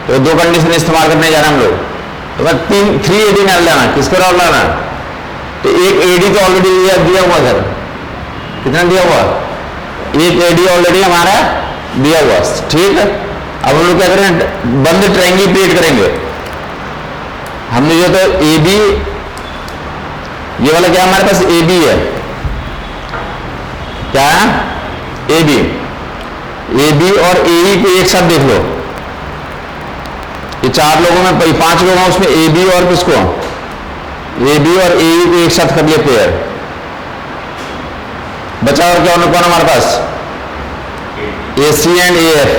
तो 2 कंडीशन इस्तेमाल करने जा रहे हैं हम लोग। तो बस 3 AD निकाल लेना, किसको डाल लेना, तो एक AD तो ऑलरेडी दिया हुआ सर, कितना दिया हुआ, एक AD ऑलरेडी हमारा दिया हुआ, ठीक है। अब हम लोग क्या करें, बंद ट्रायंगल क्रिएट करेंगे। हमने जो तो AB, ये वाला क्या हमारे पास AB है, क्या है AB और AE को एक साथ देख लो। ये 4 लोगों में 5 लोग हैं, उसमें AB और किसको, AB और AE को एक साथ कर लिए पेयर। बचा और क्या कौन हमारे पास, AC एंड AF,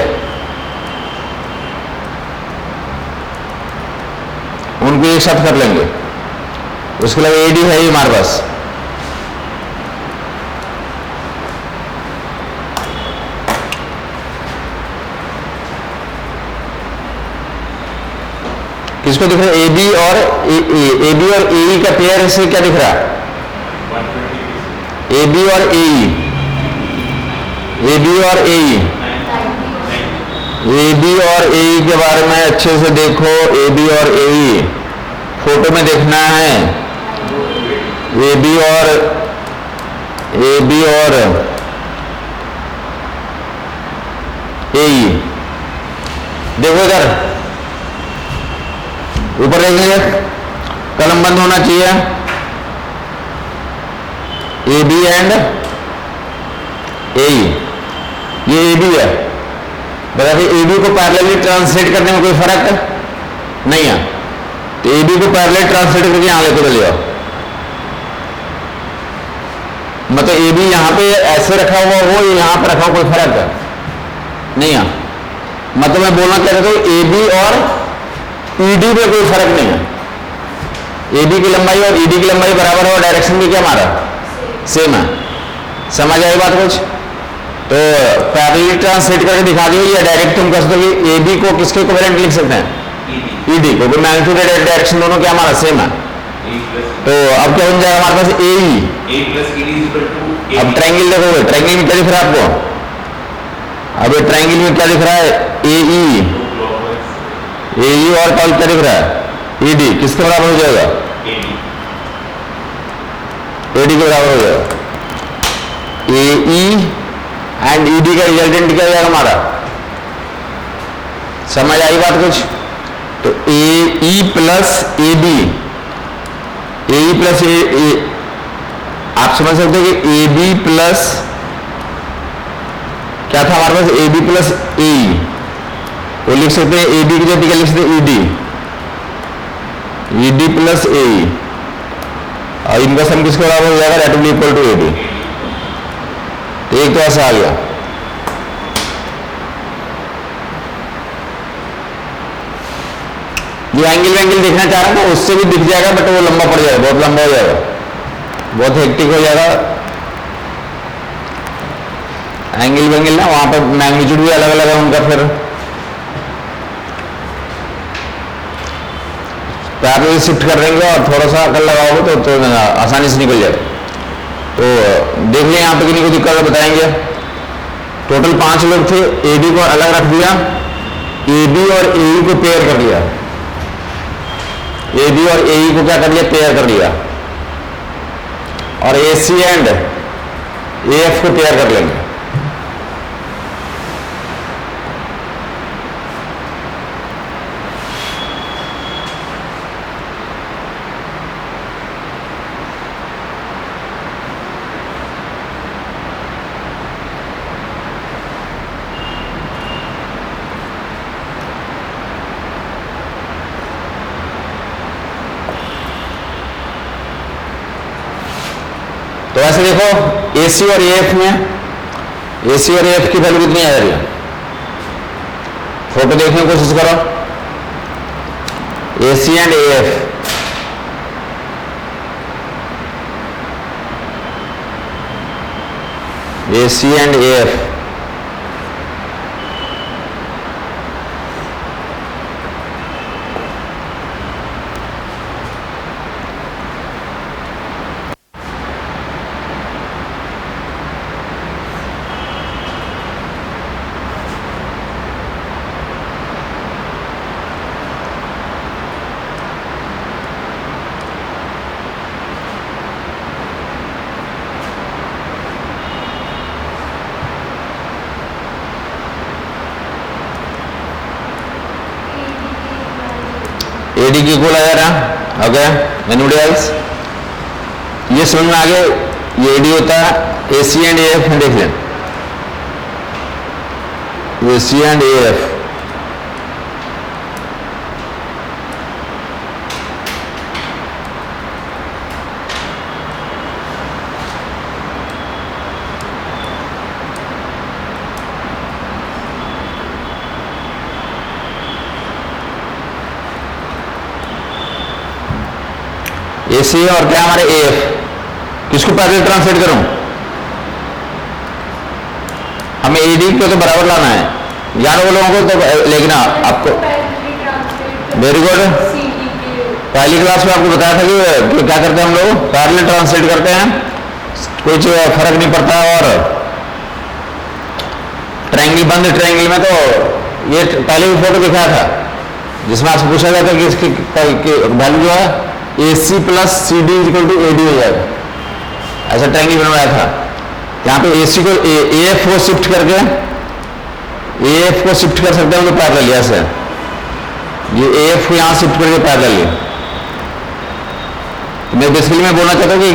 उनको एक साथ कर लेंगे। उसके अलावा AD है ही हमारे पास। किसको दिख रहा है, AB और AE का पेयर से क्या दिख रहा है, 120 AB और AE, AB और AE, AB और AE के बारे में अच्छे से देखो। AB और AE फोटो में देखना है। AB और AE देखो इधर ऊपर देखेंगे, कलम बंद होना चाहिए। AB एंड AE, ये AB है। बता AB को पैरेलली ट्रांसलेट करने में कोई फर्क नहीं है, तो AB को पैरेलल ट्रांसलेट करके यहां लेके चले जाओ। मतलब AB यहां पे ऐसे रखा हुआ हो, यहां पे रखा हुआ, कोई फर्क नहीं है। मतलब मैं बोलना चाह रहा हूं AB और ED में कोई फर्क नहीं है। AB की लंबाई और ED की लंबाई बराबर है और डायरेक्शन भी क्या हमारा सेम है। समझ आई बात कुछ, तो पैरेलली ट्रांसलेट करके दिखा दियो, या डायरेक्ट तुम कह सकते हो कि AB को किसके इक्विवेलेंट लिख सकते हैं, ED को, मैग्नीट्यूड और डायरेक्शन दोनों क्या हमारा सेम है। तो अब क्या बन जाएगा हमारे पास AE। अब ट्रायंगल देखोगे, ट्रायंगल में क्या दिख रहा है आपको, अब ये ट्रायंगल में क्या दिख रहा है, AE और क्या दिख रहा है, ED, किसके बराबर हो जाएगा, AD के बराबर हो जाएगा। A E and E D का रिजल्टेंट क्या हो जाएगा हमारा? समझ आई बात कुछ? तो A E plus A B, A E plus A, आप समझ सकते हो कि ए बी प्लस क्या था हमारे पास? ए बी प्लस ए ई, वो लिख सकते हैं ए बी की जगह क्या लिख सकते हैं? E D, E D plus A E, और इनका सम किसके बराबर हो जाएगा? That will equal to A D. तो एक तो ऐसा आ गया। जो एंगल वेंगल देखना चाह रहा हूं उससे भी दिख जाएगा, बट वो लंबा पड़ जाएगा, बहुत लंबा हो जाएगा, बहुत हेक्टिक हो जाएगा। एंगल वेंगल ना वहां पर मैग्नीट्यूड भी अलग अलग है उनका, फिर पैरेलल शिफ्ट कर देंगे और थोड़ा सा अकल लगाओगे तो आसानी से निकल जाएगा। तो देख लिया यहाँ पे किन्हीं को दिक्कत है बताएंगे। टोटल 5 लोग थे, ए बी को अलग रख दिया, ए बी और ए ई को पेयर कर दिया, ए बी और ए ई को क्या कर लिया? पेयर कर लिया, और ए सी एंड ए एफ को पेयर कर लेंगे। तो ऐसे देखो ए सी और ए एफ में, ए सी और ए एफ की वैल्यू कितनी आ रही है? फोटो देखने की कोशिश करो। A C and A F, A C and A F, AD की इक्वल आ जा रहा। Okay, anybody else? ये समझ में आ गया, ये एडी होता है A C and A F में, देख लें ए C and A F. A सी और क्या हमारे ए एफ, किसको पैरेलल ट्रांसलेट करूं? हमें ए डी को तो बराबर लाना है, याद हो लोगों को? तो लेकिन आपको वेरी गुड, पहली क्लास में आपको बताया था कि क्या करते हैं हम लोग? पैरेलल ट्रांसलेट करते हैं, कुछ फर्क नहीं पड़ता। और ट्रायंगल, बंद ट्रायंगल में तो ये पहले भी फोटो दिखाया था जिसमें आपसे पूछा गया था कि इसकी वैल्यू जो है A C plus C D equal to A D हो जाएगा, ऐसा ट्रायंगल बनवाया था। यहाँ पे ए सी को ए एफ को शिफ्ट करके, ए एफ को शिफ्ट कर सकते हैं हम लोग पैरेलल, ऐसे ये ए एफ को यहाँ शिफ्ट करके पैरेलल। मैं बेसिकली मैं बोलना चाहता हूँ कि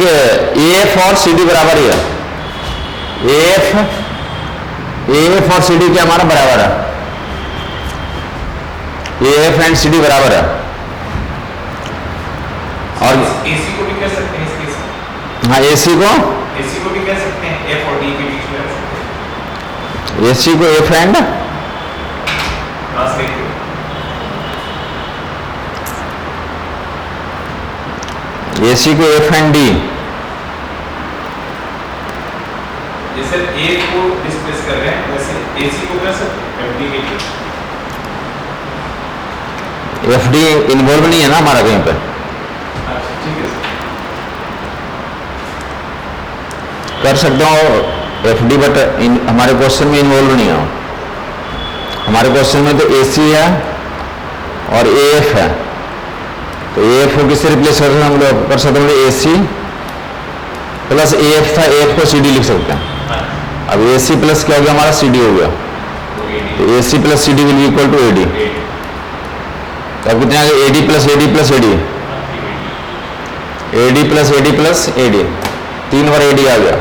ए एफ और सी डी बराबर ही है। ए एफ और सी डी क्या हमारा बराबर है, A F and C D बराबर है। और एसी को भी कह सकते हैं इस केस में? हाँ, एसी को भी कह सकते हैं, एफ और डी के बीच में रख सकते हैं। एसी को एफ एंड ट्रांसलेट करो, एसी को एफ एंड डी, जैसे ए को डिस्प्लेस कर रहे हैं वैसे एसी को कर सकते हैं, एफ डी के लिए। एफ डी इन्वॉल्व नहीं है ना हमारा कहीं पे, ठीक है, कर सकता हूँ एफ डी, बट हमारे क्वेश्चन में इन्वॉल्व नहीं है। हमारे क्वेश्चन में तो ए सी है और ए एफ है, तो ए एफ को किससे रिप्लेस कर सकते हैं हम लोग? कर सकते हैं ए सी प्लस ए एफ था, ए एफ को सी डी लिख सकते हैं। अब ए सी प्लस क्या हो गया हमारा, सी डी हो गया, तो A C plus C D will equal to A D. अब कितने आ गए, A D plus A D plus A D, A D plus A D plus A D, 3 बार ए डी आ गया,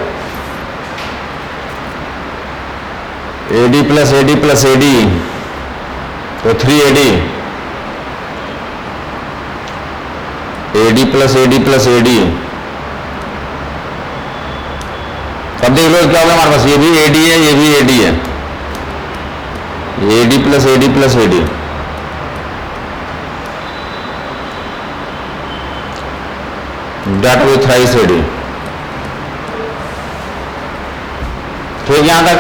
A D plus A D plus A D, तो 3 A D, A D plus A D plus A D. अब देख लो क्या होगा हमारे पास, ये भी ए डी है, ये भी ए डी है, A D plus A D plus A D, that with thrice A D. ठीक, यहां तक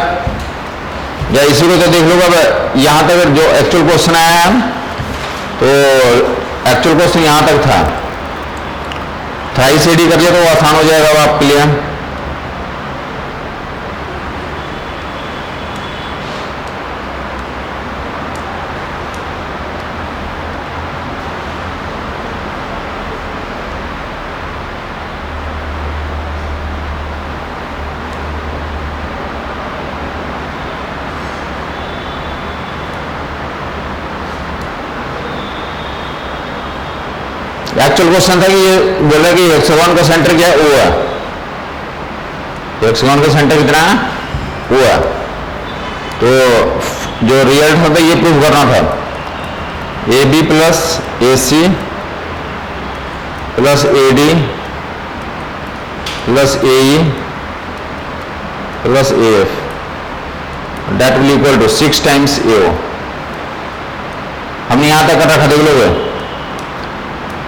या इसी को तो देख लो। अब यहां तक जो एक्चुअल क्वेश्चन आया है, तो एक्चुअल क्वेश्चन यहां तक था, थ्राइस ए डी कर लिया तो वो आसान हो जाएगा अब आपके लिए। एक्चुअल क्वेश्चन था कि ये बोल रहा है कि हेक्सागोन का सेंटर क्या है, ओ है, हेक्सागोन का सेंटर कितना है, ओ है। तो जो रिजल्ट था ये प्रूव करना था, A B plus A C plus A D plus A E plus A F, that will equal to 6 times A O. हमने यहां तक कर रखा, देख लोगे,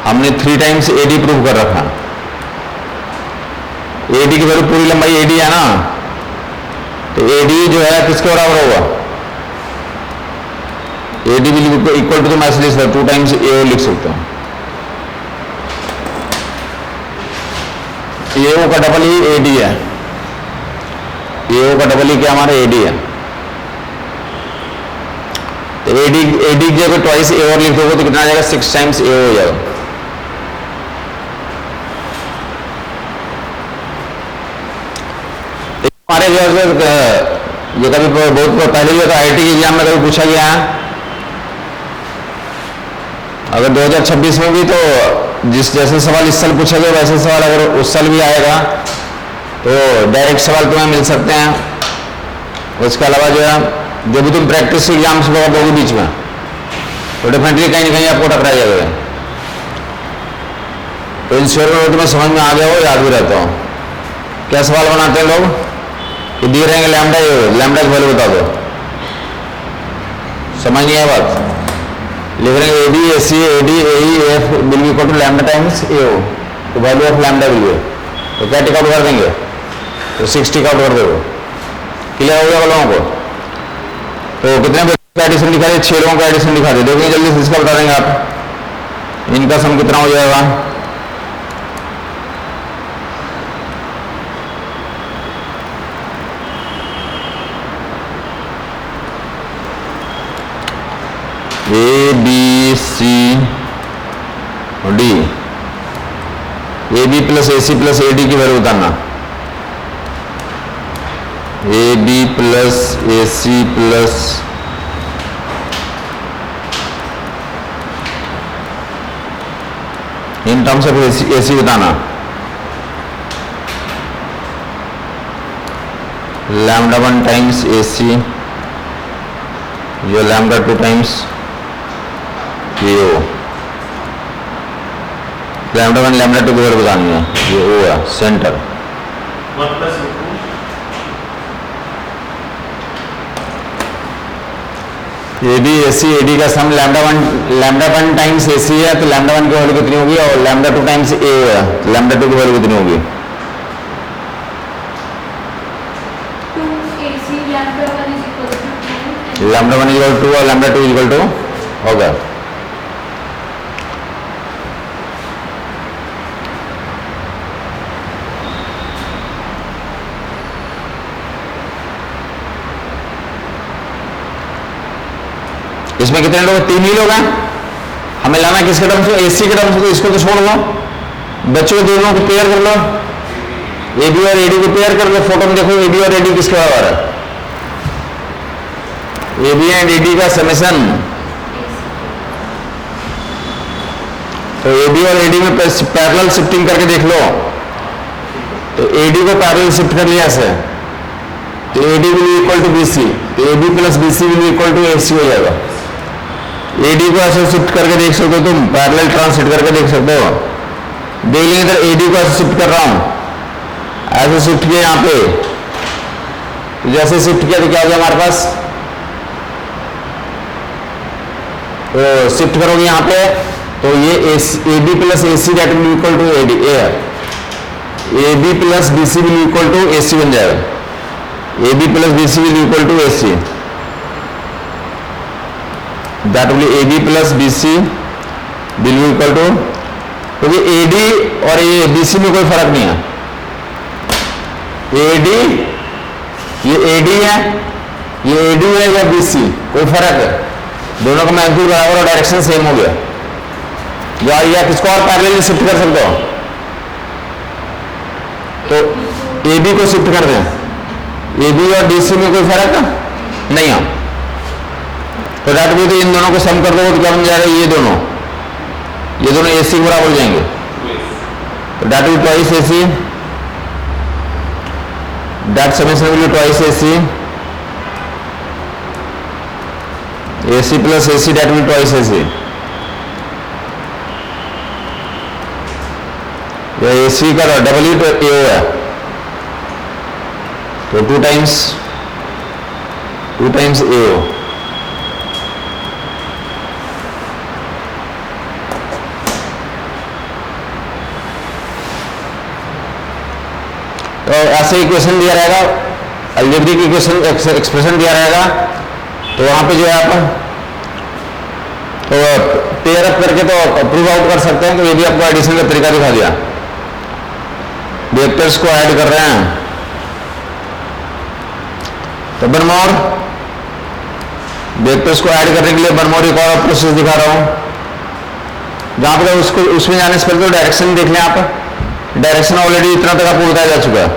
हमने 3 टाइम्स ए डी प्रूव कर रखा, ए डी की वैल्यू पूरी लंबाई ए डी है ना, तो ए डी जो है किसके बराबर होगा, A D will equal to, तो मैं इसलिए 2 टाइम्स ए ओ लिख सकता हूं, ए ओ का डबल ही ए डी है, ए ओ का डबल ही क्या हमारा ए डी है, तो ए डी की जगह ट्वाइस ए और लिख दोगे तो कितना आ जाएगा, 6 टाइम्स ए हो जाएगा। हमारे जो कभी बहुत पहले जो आईआईटी के एग्जाम में कभी पूछा गया है, अगर 2026 में भी, तो जिस जैसे सवाल इस साल पूछा गया वैसे सवाल अगर उस साल भी आएगा तो डायरेक्ट सवाल तुम्हें मिल सकते हैं। उसके अलावा जो है जब भी तुम प्रैक्टिस एग्जाम्स दोगे बीच में, तो डेफिनेटली कहीं ना कहीं आपको टकरा जाएगा। तो इंश्योर करो तुम्हें समझ में आ गया हो, याद भी रहता हो। क्या सवाल बनाते हैं लोग कि दिए रहेंगे लैम्डा, लैम्डा की वैल्यू बता दो, समझ नहीं है बात, लिख रहे हैं A B A C A D A E F will be equal to lambda times A O, तो value of lambda will be, तो क्या टिक आउट कर देंगे, तो 6 टिक आउट कर दोगे। क्लियर हो गया लोगों को? तो कितने बच्चों का एडिशन दिखा दे, 6 लोगों का एडिशन दिखा दे, देखिए जल्दी से इसका बता देंगे आप, इनका सम कितना हो जाएगा। A B C D, A B plus A C plus A D की वैल्यू बताना, A B plus A C plus in terms of A C बताना, लैम्डा 1 टाइम्स ए सी, ये लैम्डा 2 टाइम्स ये ओ, लैम्डा 1 लैम्डा 2 की वैल्यू बतानी है, ये O है centre, 1 plus A B A C A D का सम लैम्डा 1 टाइम्स ए सी है, तो लैम्डा 1 की वैल्यू कितनी होगी, और लैम्डा 2 टाइम्स ए है, लैम्डा 2 की वैल्यू कितनी होगी, 2ac lambda 1 is equal to 2, lambda 1 equal to और लैम्डा 2 इक्वल टू होगा। इसमें कितने लोग, 3 ही लोग हैं, हमें लाना किसके टर्म्स में, एसी के टर्म्स में, तो इसको तो छोड़ लो, बच्चों को दोनों को पेयर कर लो, AB और AD को पेयर करके फोटो में देखो AB और AD किसके बराबर है? AB एंड AD का समेशन। तो AB और AD में पैरेलल शिफ्टिंग करके देख लो, तो AD को पैरेलल शिफ्ट कर लिया ऐसे, तो AD will equal to BC, तो AB plus BC will equal to AC हो जाएगा। AD को ऐसे शिफ्ट करके देख सकते हो तुम, पैरेलल ट्रांसलेट करके देख सकते हो। देख लेंगे इधर AD को ऐसे शिफ्ट कर रहा हूं, ऐसे शिफ्ट किया यहाँ पे, तो जैसे शिफ्ट किया तो क्या हो गया हमारे पास, तो शिफ्ट करोगे यहाँ पे तो ये AB plus AC that will equal to AD है, AB plus BC will equal to AC बन जाएगा, AB plus BC will equal to AC, that will AB plus BC will equal to, क्योंकि AD और ये BC में कोई फर्क नहीं है, AD ये AD है, ये AD है या BC, कोई फर्क है, दोनों का मैग्नीट्यूड बराबर और डायरेक्शन सेम हो गया। या किसको और पैरेलल शिफ्ट कर सकते हो, तो AB को शिफ्ट कर दें, AB और DC में कोई फर्क नहीं है, तो दैट भी तो इन दोनों को सम कर दो तो क्या बन जाएगा, ये दोनों AC के बराबर हो जाएंगे, तो that will twice AC, that summation will twice AC plus AC that will twice AC, AC का डबल ही तो AO है, तो 2 टाइम्स AO। तो ऐसे इक्वेशन दिया रहेगा, अलजेब्रिक इक्वेशन एक्सप्रेशन दिया रहेगा, तो वहां पे जो है आप तो पेयर अप करके तो प्रूव आउट कर सकते हैं। तो ये भी आपको एडिशन का तरीका दिखा दिया, वेक्टर्स को ऐड कर रहे हैं, तो वन मोर वेक्टर्स को ऐड करने के लिए वन मोर एक और प्रोसेस दिखा रहा हूं, जहां पर उसको उसमें जाने से पहले तो डायरेक्शन देख लें आप, डायरेक्शन ऑलरेडी इतना तक आपको बताया जा चुका है,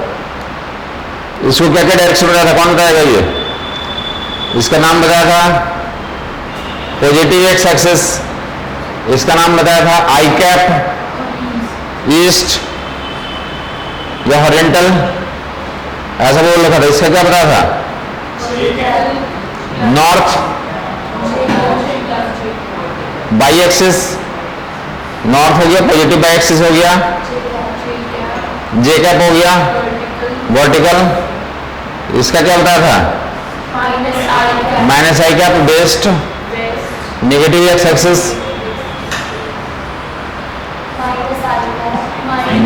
इसको क्या क्या डायरेक्शन बताया था, कौन बताएगा, ये इसका नाम बताया था पॉजिटिव एक्स एक्सिस, इसका नाम बताया था आई कैप ईस्ट या हॉरिजॉन्टल, ऐसा बोल रखा था। इसका क्या बताया था, नॉर्थ बाई एक्सिस, नॉर्थ हो गया, पॉजिटिव बाई एक्सिस हो गया, जे कैप हो गया वर्टिकल, इसका क्या बताया था minus I cap west, negative X axis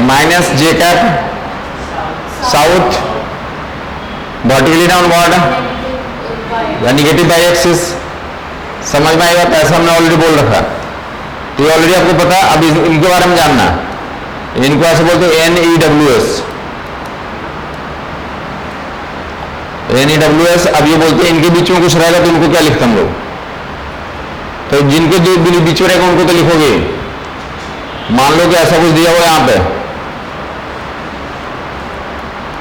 minus J cap south, vertically downward या नेगेटिव बाई एक्सिस, समझ में आएगा, पैसा हमने ऑलरेडी बोल रखा, तो ये ऑलरेडी आपको पता है। अब इनके बारे में जानना, इनको ऐसे बोलते हैं NEWS, NEWS। अब ये बोलते हैं इनके बीच में कुछ रहेगा तो इनको क्या लिखते हम लोग, तो जिनके जो बीच में रहेगा उनको तो लिखोगे, मान लो कि ऐसा कुछ दिया हुआ यहाँ पे,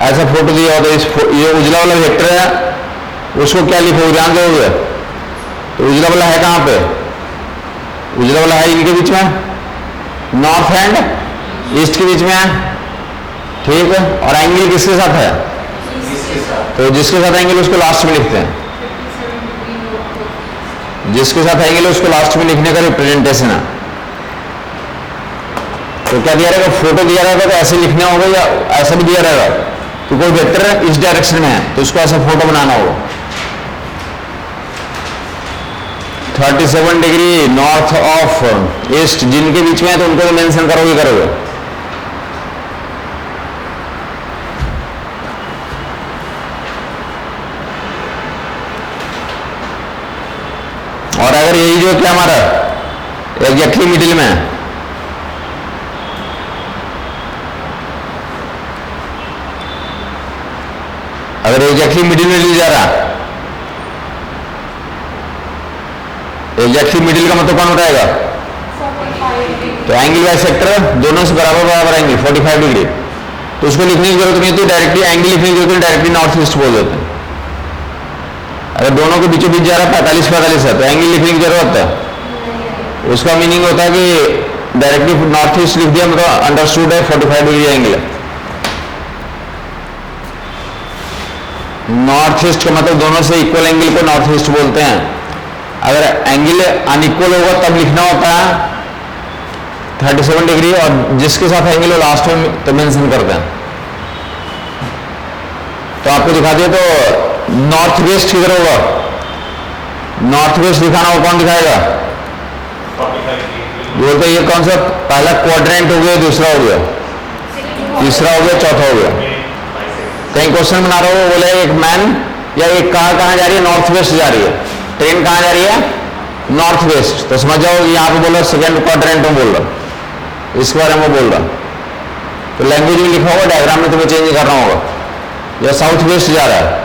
ऐसा फोटो दिया हुआ, तो ये उजला वाला वेक्टर है, उसको क्या लिखोगे, ध्यान दोगे, तो उजला वाला है कहाँ पे, उजला वाला है इनके बीच में, नॉर्थ एंड ईस्ट के बीच में है, ठीक है, और एंगल किसके साथ है, तो जिसके साथ एंगल उसको लास्ट में लिखते हैं, जिसके साथ एंगल उसको लास्ट में लिखने का रिप्रेजेंटेशन है। तो क्या दिया रहेगा, फोटो दिया रहेगा तो ऐसे लिखना होगा, या ऐसा भी दिया रहेगा तो कोई वेक्टर इस डायरेक्शन में है तो उसको ऐसा फोटो बनाना होगा, 37 डिग्री नॉर्थ ऑफ ईस्ट जिनके बीच में है तो उनको तो मेंशन करोगे। और अगर यही जो क्या हमारा एग्जैक्टली मिडिल में है, अगर एग्जैक्टली मिडिल में ले जा रहा, एग्जैक्टली मिडिल का मतलब कौन उठाएगा, तो एंगल बाई सेक्टर दोनों से बराबर एंगल 45 डिग्री, तो उसको लिखने की जरूरत नहीं होती, डायरेक्टली एंगल लिखने की जरूरत नहीं, डायरेक्टली नॉर्थ ईस्ट बोल देते हैं। अगर दोनों के बीचों बीच जा रहा है 45-45 है तो एंगल लिखने की जरूरत है। उसका मीनिंग होता है कि डायरेक्टली नॉर्थ ईस्ट लिख दिया मतलब अंडरस्टूड है 45 डिग्री एंगल है। नॉर्थ ईस्ट का मतलब दोनों से इक्वल एंगल को नॉर्थ ईस्ट बोलते हैं। अगर एंगल अनइक्वल होगा तब लिखना होता है 37 डिग्री, और जिसके साथ एंगल हो लास्ट में तो मेंशन करते हैं। तो आपको दिखा दिया, तो नॉर्थ वेस्ट किधर होगा, नॉर्थ वेस्ट दिखाना हो कौन दिखाएगा, बोलते ये कौन सा, पहला क्वाड्रेंट हो गया, दूसरा हो गया, तीसरा हो गया, चौथा हो गया। कहीं क्वेश्चन बना रहा हो बोले एक मैन या एक कार कहां जा रही है, नॉर्थ वेस्ट जा रही है, ट्रेन कहां जा रही है, नॉर्थ वेस्ट, तो समझ जाओ यहां पे बोलो सेकंड क्वाड्रेंट में बोल रहा, इस बारे में बोल रहा। तो लैंग्वेज में लिखा होगा, डायग्राम में तुम्हें चेंज करना होगा, या साउथ वेस्ट जा रहा है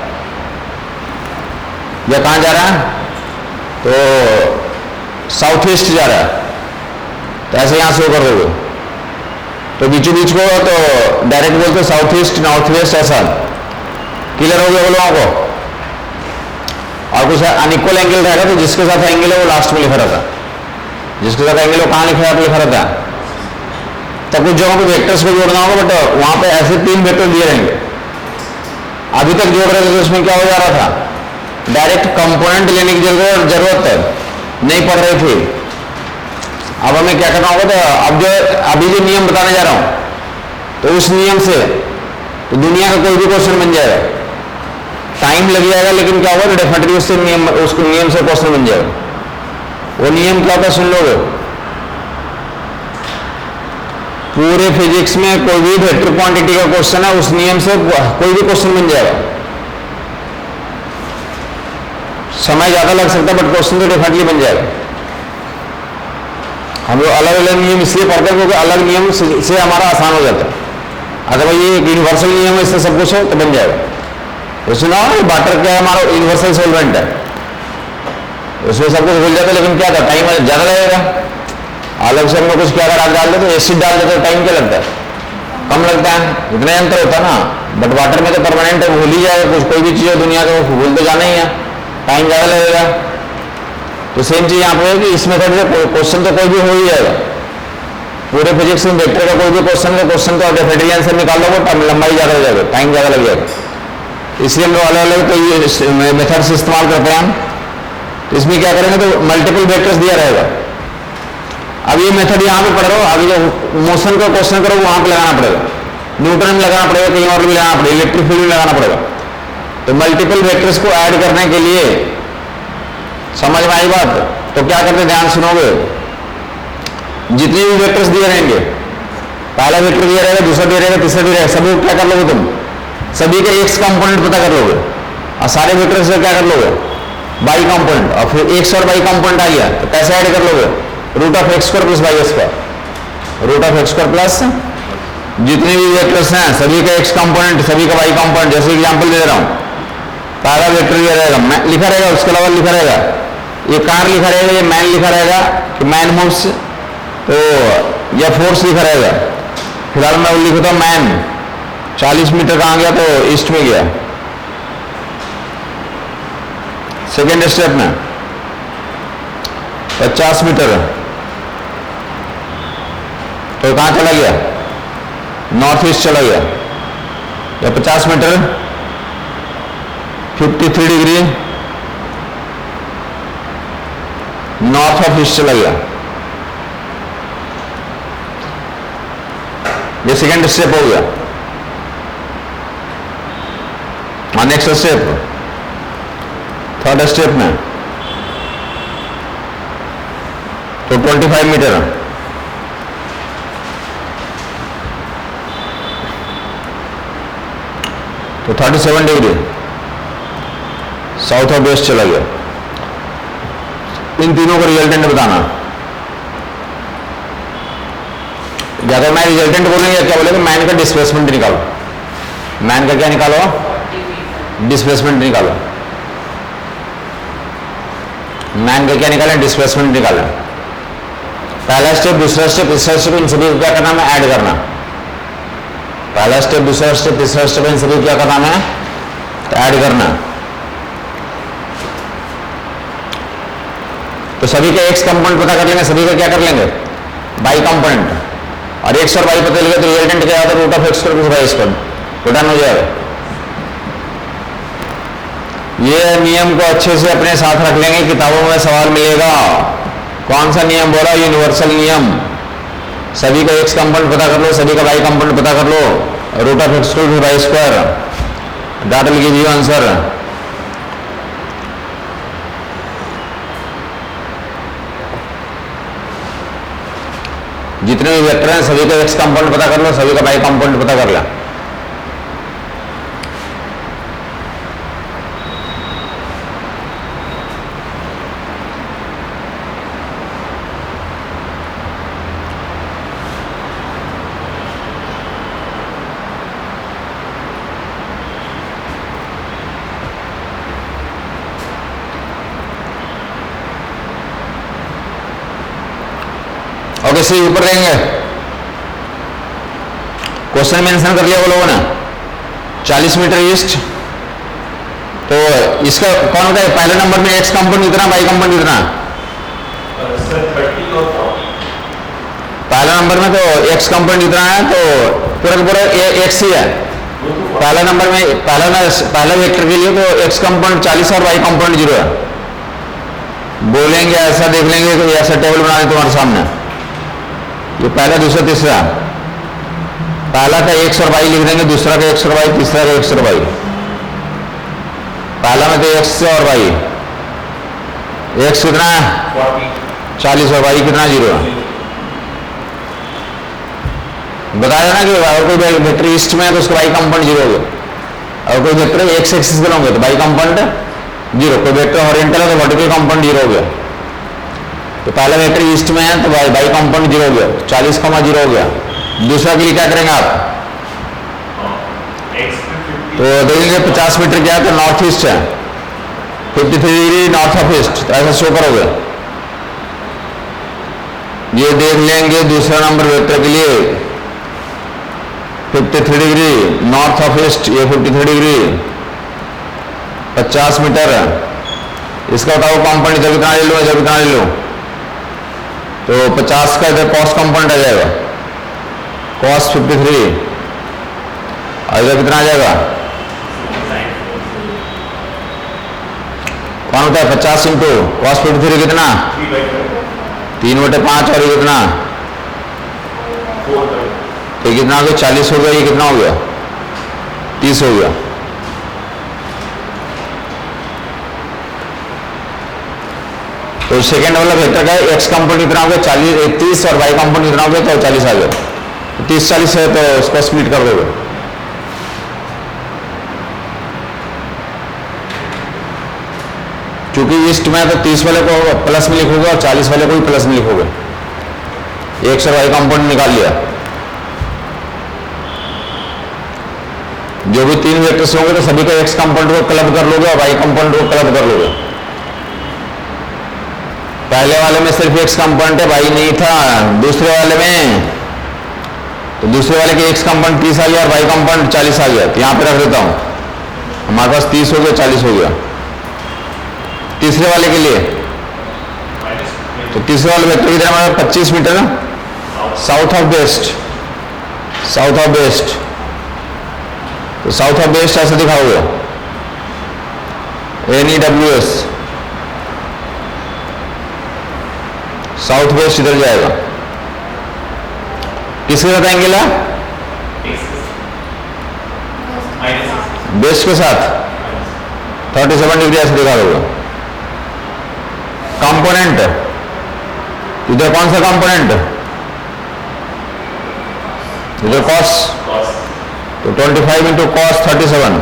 या कहां जा रहा है, तो साउथ वेस्ट जा रहा है, तो ऐसे यहां शो कर दोगे। तो बीचों बीच को तो डायरेक्ट बोलते साउथ ईस्ट नॉर्थ वेस्ट, ऐसा क्लियर हो गया बोलो आपको। और कुछ अनइक्वल एंगल रहेगा तो जिसके साथ एंगल है वो लास्ट में लिखा रहता, जिसके साथ एंगल हो कहां लिखा रहता है। तब कुछ जगहों पे वेक्टर्स को जोड़ना होगा, बट वहां पे ऐसे 3 वेक्टर दिए रहेंगे। अभी तक जोड़ रहे थे तो उसमें क्या हो जा रहा था, डायरेक्ट कंपोनेंट लेने की जरूरत है नहीं पड़ रही थी। अब हमें क्या करना होगा, तो अब जो अभी जो नियम बताने जा रहा हूं तो उस नियम से तो दुनिया का कोई भी क्वेश्चन बन जाएगा। टाइम लग जाएगा लेकिन क्या होगा, डेफिनेटली उससे नियम, उसको नियम से क्वेश्चन बन जाएगा। वो नियम क्या होता है सुन लोगे। पूरे फिजिक्स में कोई भी वेक्टर क्वांटिटी का क्वेश्चन है, उस नियम से कोई भी क्वेश्चन बन जाएगा। समय ज्यादा लग सकता है बट क्वेश्चन तो डेफिनेटली बन जाएगा। हम लोग अलग अलग नियम इसलिए पढ़ते हैं क्योंकि अलग नियम से हमारा आसान हो जाता है। अगर भाई ये एक यूनिवर्सल नियम है, इससे सब कुछ हो तो बन जाएगा। तो सुना वाटर क्या है, हमारा यूनिवर्सल सॉल्वेंट है, उसमें सब कुछ भूल जाता है, लेकिन क्या था टाइम ज्यादा लगेगा। अलग से हम लोग कुछ क्या अगर डाल देते, एसिड डाल देते तो टाइम क्या लगता है, कम लगता है, इतना अंतर होता है ना। बट वाटर में तो परमानेंट है, भूल ही जाएगा कुछ, कोई भी चीज है दुनिया का भूल तो जाना ही है, टाइम ज्यादा लगेगा। तो सेम चीज यहाँ पे है कि इस मेथड से क्वेश्चन तो कोई भी हो ही जाएगा। पूरे फिजिक्स में वेक्टर का कोई भी क्वेश्चन तो डेफिनेटली आंसर निकाल लोगे, लंबाई ज्यादा हो जाएगा, टाइम ज्यादा लग जाएगा। इसलिए हम लोग अलग अलग तो ये मेथड्स इस्तेमाल करते हैं। तो इसमें क्या करेंगे, तो मल्टीपल वेक्टर्स दिया रहेगा। अब ये मेथड यहाँ पे पढ़ रहे हो, अभी जो मोशन का क्वेश्चन करो वहां पे लगाना पड़ेगा, न्यूटन में लगाना पड़ेगा, कहीं और भी लगाना पड़ेगा, इलेक्ट्रिक फील्ड में लगाना पड़ेगा। तो मल्टीपल वेक्टर्स को ऐड करने के लिए समझ में आई बात, तो क्या करते ध्यान सुनोगे। जितने भी वेक्टर्स दिए रहेंगे, पहला वेक्टर दिया रहेगा, दूसरा दिया रहेगा, तीसरा दिया रहेगा, सभी क्या कर लोगे तुम, सभी के एक्स कंपोनेंट पता कर लोगे, और सारे वेक्टर्स से क्या कर लोगे वाई कंपोनेंट, और फिर एक्स और वाई कंपोनेंट आ गया तो कैसे ऐड कर लोगे, root of X square plus Y square, root of X square plus जितने भी वेक्टर्स हैं सभी का एक्स कंपोनेंट, सभी का वाई कंपोनेंट। जैसे एग्जांपल दे रहा हूं, पहला वेक्टर दिया रहेगा, लिखा रहेगा, उसके अलावा लिखा रहेगा ये कार लिखा रहेगा, ये मैन लिखा रहेगा कि मैन मूव्स, तो या फोर्स लिखा रहेगा। फिलहाल मैं लिखता हूं मैन 40 मीटर कहां गया, तो ईस्ट में गया। सेकेंड स्टेप में 50 मीटर, तो कहां चला गया, नॉर्थ ईस्ट चला गया, या 50 metre 53 degree north of east चला गया। ये सेकेंड स्टेप हो गया। और नेक्स्ट स्टेप थर्ड स्टेप में तो 25 मीटर, तो 37 डिग्री साउथ ऑफ वेस्ट चला गया। इन तीनों को रिजल्टेंट बताना। ज्यादा मैं रिजल्टेंट बोलेंगे क्या बोलेंगे, मैन का डिस्प्लेसमेंट निकालो, मैन का क्या निकालो, डिस्प्लेसमेंट निकालो, मैन का क्या निकालें, डिस्प्लेसमेंट निकालें। पहला स्टेप, दूसरा स्टेप, तीसरा स्टेप, इन सभी को क्या करना है, ऐड करना। पहला स्टेप, दूसरा स्टेप, तीसरा स्टेप, इन सभी क्या करना है, ऐड करना। तो सभी का एक्स कंपोनेंट पता कर लेंगे, सभी का क्या कर लेंगे, वाई कंपोनेंट, और एक्स और वाई पता लगे तो रिजल्टेंट क्या आता है, root of X square plus Y square, done हो जाएगा। ये नियम को अच्छे से अपने साथ रख लेंगे, किताबों में सवाल मिलेगा। कौन सा नियम बोला, यूनिवर्सल नियम। सभी का एक्स कंपोनेंट पता कर लो, सभी का वाई कंपोनेंट पता कर लो, root of X square plus Y square, that will give you answer. जितने भी वेक्टर हैं सभी का एक्स कंपोनेंट पता कर लो, सभी का वाई कंपोनेंट पता कर लो। ओके, सी ऊपर देंगे, क्वेश्चन मेंशन कर लिया वो लोगों ने, 40 मीटर ईस्ट। तो इसका कौन होता है, पहले नंबर में एक्स कंपोनेंट कितना, वाई कंपोनेंट कितना, सर 30 और 40। पहला नंबर में तो एक्स कंपोनेंट कितना है, तो पूरा का पूरा एक्स ही है। पहला नंबर में पहला वेक्टर के लिए तो एक्स कंपोनेंट 40 और वाई कंपोनेंट 0 है। बोलेंगे ऐसा, देख लेंगे कोई ऐसा टेबल बना दे तुम्हारे सामने, ये पहला, दूसरा, तीसरा, पहला का एक्स और वाई लिख देंगे, दूसरा का एक्स और वाई, तीसरा का एक्स और वाई। पहला में तो एक्स और वाई, एक्स कितना है 40 और वाई कितना 0 है। बताया ना कि अगर कोई वेक्टर ईस्ट में है तो उसका वाई कंपोनेंट 0 होगा, और कोई वेक्टर एक्स एक्सिस पे होंगे तो वाई कंपोनेंट 0, कोई वेक्टर हॉरिजॉन्टल है तो वर्टिकल कंपोनेंट 0 हो गया। तो पहला वेक्टर ईस्ट में है तो वाई कंपोनेंट 0 हो गया, 40,0 हो गया। दूसरा के लिए क्या करेंगे आप, तो देखेंगे 50 मीटर क्या है, तो नॉर्थ ईस्ट है, 53 डिग्री नॉर्थ ऑफ ईस्ट, तो ऐसा शो करोगे। ये देख लेंगे दूसरा नंबर वेक्टर के लिए 53 डिग्री नॉर्थ ऑफ ईस्ट, ये 53 डिग्री 50 मीटर। इसका बताओ कंपोनेंट इधर कितना ले लो, इधर कितना ले लो, तो 50 का इधर कॉस कंपोनेंट आ जाएगा, कॉस 53, और इधर कितना आ जाएगा, कौन होता है 50 इंटू कॉस 53 कितना 3/5, और ये कितना, तो कितना हो गया 40 हो गया, ये कितना हो गया 30 हो गया। तो सेकेंड वाला वेक्टर का एक्स कंपोनेंट कितना हो गया 40, 30, और वाई कंपोनेंट कितना हो गया तो 40 आ गया। तो 30-40 है तो उसको स्प्लिट कर दोगे, क्योंकि ईस्ट में तो 30 वाले को प्लस में लिखोगे और 40 वाले को भी प्लस में लिखोगे। एक्स और वाई कंपोनेंट निकाल लिया, जो भी 3 वेक्टर्स होंगे तो सभी का एक्स कंपोनेंट को क्लब कर लोगे और वाई कंपोनेंट को क्लब कर लोगे। पहले वाले में सिर्फ एक्स कंपोनेंट है, वाई नहीं था। दूसरे वाले में तो दूसरे वाले के एक्स कंपोनेंट 30 आ गया और वाई कंपोनेंट 40 आ गया, तो यहां पे रख देता हूं, हमारे पास 30 हो गया 40 हो गया। तीसरे वाले के लिए तो तीसरे वाले वेक्टर की तरह 25 metre south of west, south of west, तो साउथ ऑफ वेस्ट ऐसे दिखाओगे NEWS, साउथ वेस्ट इधर जाएगा। किसके साथ एंगल है, वेस्ट के साथ 37 डिग्री ऐसे दिखा दोगे। कंपोनेंट इधर कौन सा कंपोनेंट, इधर कॉस, तो 25 इंटू कॉस 37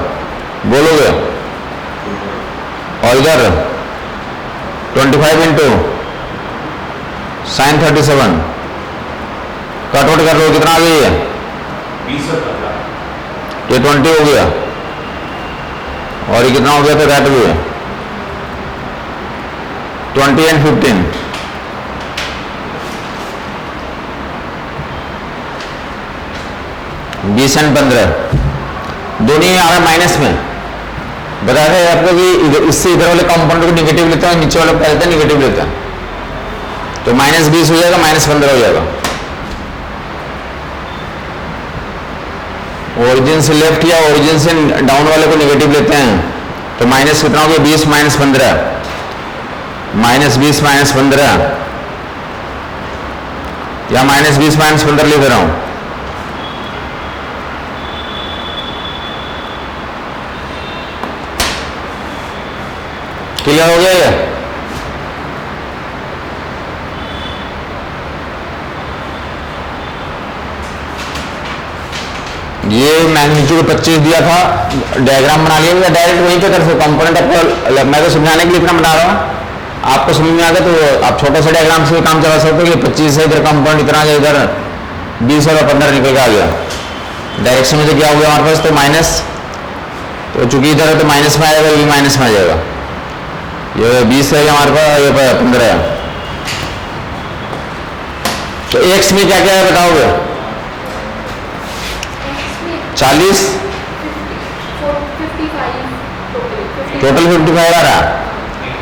बोलोगे, और इधर 25 इंटू साइन 37 कटआउट कर लो, कितना आ गई है 20 ये 20 हो गया, और ये कितना हो गया, तो काट भी है 20 एंड 15। 20 एंड 15 दोनों ही आ रहा है माइनस में। बता रहे हैं आपको कि इससे इधर वाले कंपाउंड को निगेटिव लेते हैं, नीचे वाले को निगेटिव लेते हैं, तो -20 हो जाएगा, -15 हो जाएगा। ओरिजिन से लेफ्ट या ओरिजिन से डाउन वाले को निगेटिव लेते हैं, तो माइनस कितना हो गया, 20 - 15, -20 - 15 या -20 - 15 लिख रहा हूं। क्लियर हो गया ये मैग्नीट्यूड 25 दिया था, डायग्राम बना लिया, डायरेक्ट वहीं पे कर सकते कंपोनेंट आपको, मैं तो समझाने के लिए इतना बना रहा हूँ, आपको समझ में आ गया तो आप छोटा सा डायग्राम से भी काम चला सकते हो कि 25 है, इधर कंपोनेंट इतना आ गया, इधर 20 और 15 निकल के आ गया। डायरेक्शन में से क्या हो गया हमारे पास, तो माइनस, तो चूंकि इधर है तो माइनस में आएगा, ये माइनस में आ जाएगा, ये 20 है हमारे पास, ये 15 है। तो एक्स में क्या क्या है बताओगे, 40 टोटल 55 आ रहा।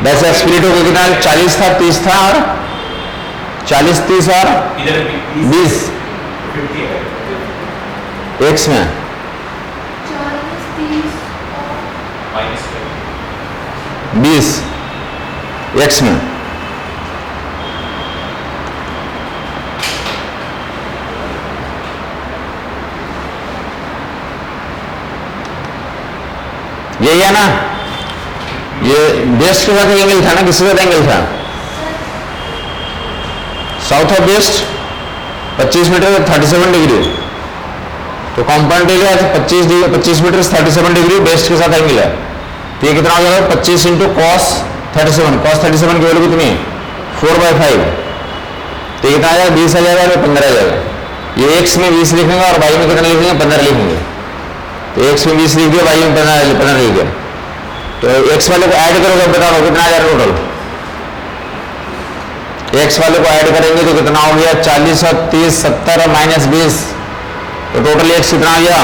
वैसे एक्सप्लिट हो गया कितना, 40 था, 30 था, और 40 30 और 20 एक्स में 20 एक्स में। यही है ना, ये वेस्ट के साथ एंगल था ना, किसके साथ एंगल था, south of west 25 metre 37 degree, तो compound area 25 metre 37 degree west के साथ एंगल है, तो ये कितना हो जाएगा, 25 इंटू cos 37 की वैल्यू कितनी है, 4/5, तो ये कितना आ जाएगा, 20 आ जाएगा, और 15 आ जाएगा। ये एक्स में 20 लिखेंगे और वाई में कितना लिखेंगे, 15 लिखेंगे, तो एक्स में 20 लिख दिया, वाई में 15 लिख दिया, तो एक्स वाले को ऐड करोगे, बताओ कितना आ जाएगा टोटल, एक्स वाले को ऐड करेंगे तो कितना हो गया, 40 और 30 70 और -20, तो टोटल एक्स कितना आ गया,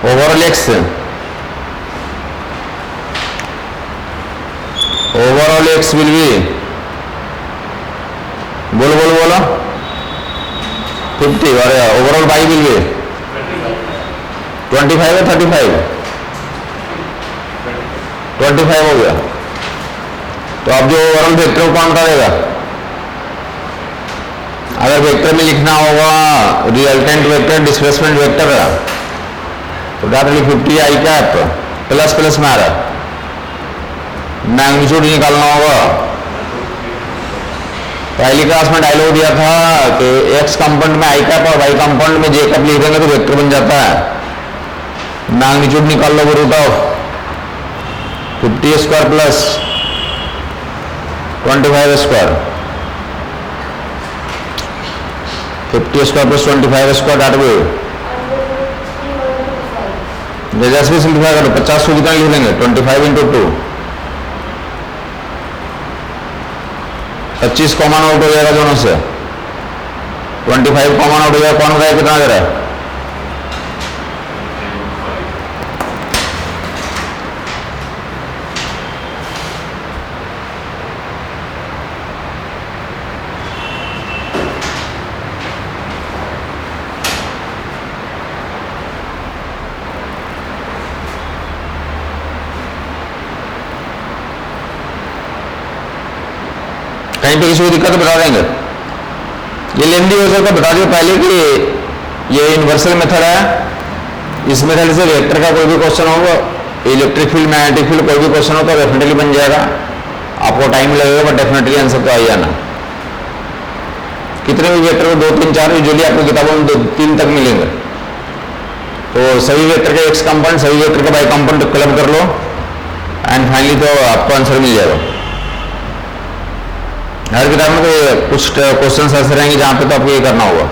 ओवरऑल एक्स विल बी, बोलो 50, और ओवरऑल वाई विल बी 25 है, 35 25 हो गया। तो अब जो ओवरऑल वेक्टर को कौन करेगा, अगर वेक्टर में लिखना होगा रिजल्टेंट वेक्टर डिस्प्लेसमेंट वेक्टर, तो डायरेक्टली 50 आई कैप प्लस में आ रहा, मैग्नीट्यूड निकालना होगा। पहली क्लास में डायलॉग दिया था कि एक्स कंपाउंड में आई कैप और वाई कंपाउंड में जे कैप लिख देंगे तो वेक्टर बन जाता है। मैग्नीट्यूड निकाल लो, root of 50 square plus 25 square, 50 square plus 25 square डाट गए, जैसे भी सिंप्लीफाई करो 50 को कितना लिख लेंगे, 25 इंटू 2, 25 कॉमन आउट हो जाएगा दोनों से, 25 कॉमन आउट हो जाएगा, कौन बताया कितना दे रहा है, कहीं पे किसी को दिक्कत बता देंगे, ये लेंदी हो सकता, बता दियो पहले कि ये यूनिवर्सल मेथड है, इस मेथड से वेक्टर का कोई भी क्वेश्चन होगा, इलेक्ट्रिक फील्ड मैग्नेटिक फील्ड कोई भी क्वेश्चन हो तो डेफिनेटली बन जाएगा, आपको टाइम लगेगा बट डेफिनेटली आंसर तो आ जाना। कितने भी वेक्टर को 2 3 4 यूजुअली आपको किताबों में 2 3 तक मिलेंगे, तो सभी वेक्टर के एक्स कंपाउंड सभी वेक्टर के वाई कंपाउंड क्लब कर लो एंड फाइनली तो आपको आंसर मिल जाएगा। हर किताब में तो कुछ क्वेश्चन ऐसे रहेंगे जहां पे तो आपको ये करना होगा।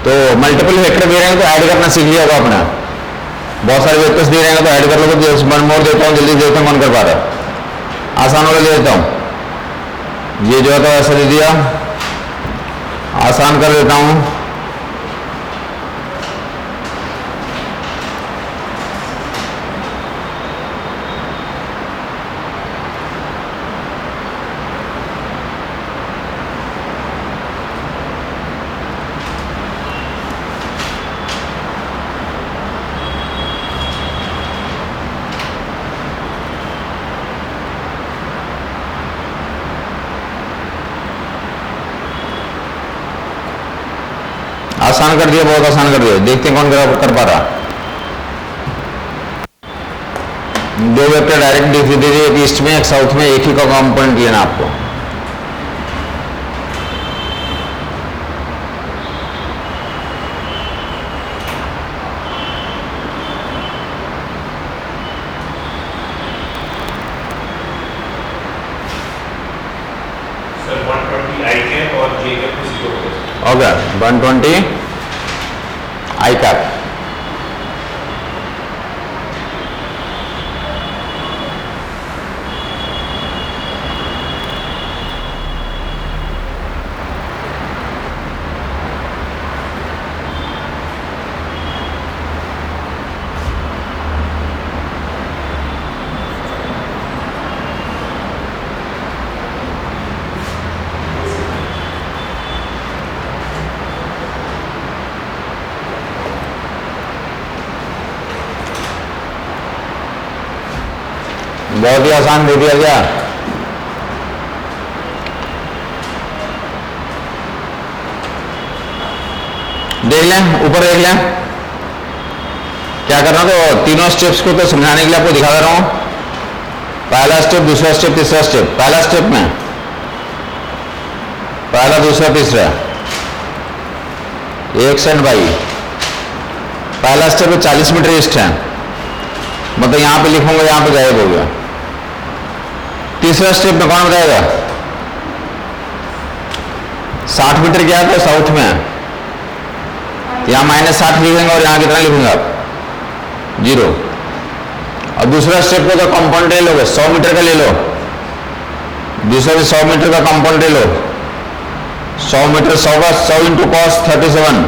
तो मल्टीपल वेक्टर दे रहे हैं तो ऐड करना सीख लिया होगा अपना, बहुत सारे वेक्टर्स दे रहे हैं तो ऐड कर लो, तो वन मोर देता हूँ, जल्दी देता हूँ, मन कर पा रहा, आसान वाला दे देता हूँ। ये जो है तो ऐसा दे दिया, आसान कर देता हूं। आसान कर दिया, बहुत आसान कर दिया। देखते हैं कौन कर पा रहा। दो वेक्टर डायरेक्ट दिख दे दिए, एक ईस्ट में एक साउथ में, एक ही का कंपोनेंट लेना आपको। सर 120 आई कैप और जे कैप को 0 हो गया। हो गया 120 आई कैप। बहुत ही आसान दे दिया गया। देख लें, ऊपर देख लें क्या करना। तो तीनों स्टेप्स को तो समझाने के लिए आपको दिखा दे रहा हूं। पहला स्टेप, दूसरा स्टेप, तीसरा स्टेप। पहला स्टेप में पहला, दूसरा, तीसरा, एक्स एंड वाई। पहला स्टेप में 40 मीटर ईस्ट है, मतलब यहां पे लिखूंगा, यहां पे गायब हो गया। तीसरा स्टेप में कौन बताएगा? 60 मीटर क्या है तो साउथ में है, यहां -60 लिखेंगे और यहां कितना लिखूंगा आप? 0। और दूसरा स्टेप को तो कंपाउंड ले लोगे, 100 मीटर का ले लो। दूसरा भी 100 मीटर का कंपाउंड ले लो। 100 मीटर 100 का 100 इंटू कॉस 37,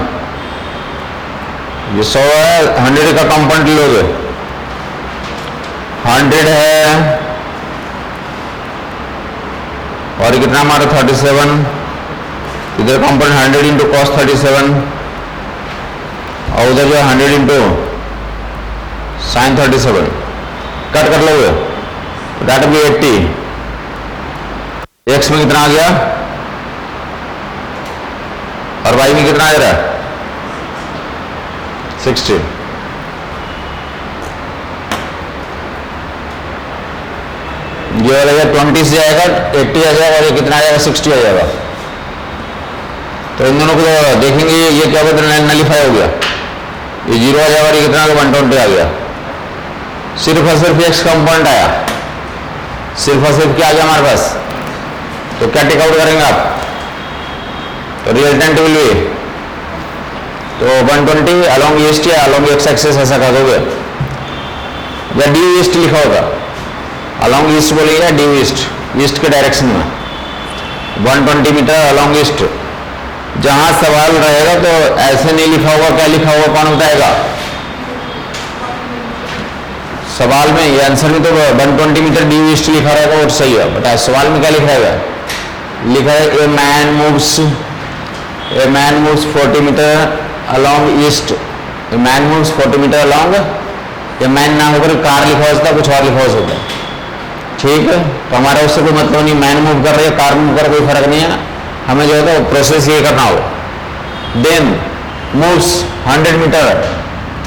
ये 100 है, 100 का कंपाउंड ले लोगे। 100 है और कितना हमारा 37, इधर कंपाउंड 100 इंटू कॉस 37 और उधर जो 100 इंटू साइन 37, कट कर लोगे दैट बी 80। एक्स में कितना आ गया और वाई में कितना आ रहा है? 60। ये वाला 20 से आएगा 80 आ जाएगा और ये कितना आ जाएगा? 60 आ जाएगा। तो इन दोनों को तो देखेंगे, ये क्या होगा? नलीफाई हो गया, ये 0 आ जाएगा और ये कितना आ गया? 120 आ गया। सिर्फ और सिर्फ एक्स कंपाउंड आया, सिर्फ और सिर्फ क्या आ गया हमारे पास? तो क्या टेक आउट करेंगे आप? तो रिजल्टेंट विल बी तो 120 अलोंग ईस्ट या अलोंग एक्स एक्सिस ऐसा कर दोगे, या डी ईस्ट लिखा होगा। अलोंग ईस्ट बोलेंगे या डी ईस्ट, ईस्ट के डायरेक्शन में 120 मीटर अलोंग ईस्ट। जहां सवाल रहेगा तो ऐसे नहीं लिखा होगा, क्या लिखा होगा कौन बताएगा? सवाल में ये आंसर में तो 120 मीटर डी ईस्ट लिखा रहेगा और सही है, बट सवाल में क्या लिखा रहेगा? लिखा है a man moves 40 metre along east. A man moves 40 metre along, ये मैन ना होकर कार लिखा हो सकता है, कुछ और लिखा हो सकता है। ठीक है, तो हमारा उससे कोई मतलब नहीं, मैन मूव कर रही है, कार मूव कर, कोई फर्क नहीं है ना। हमें जो है तो प्रोसेस ये करना हो। Then moves 100 metre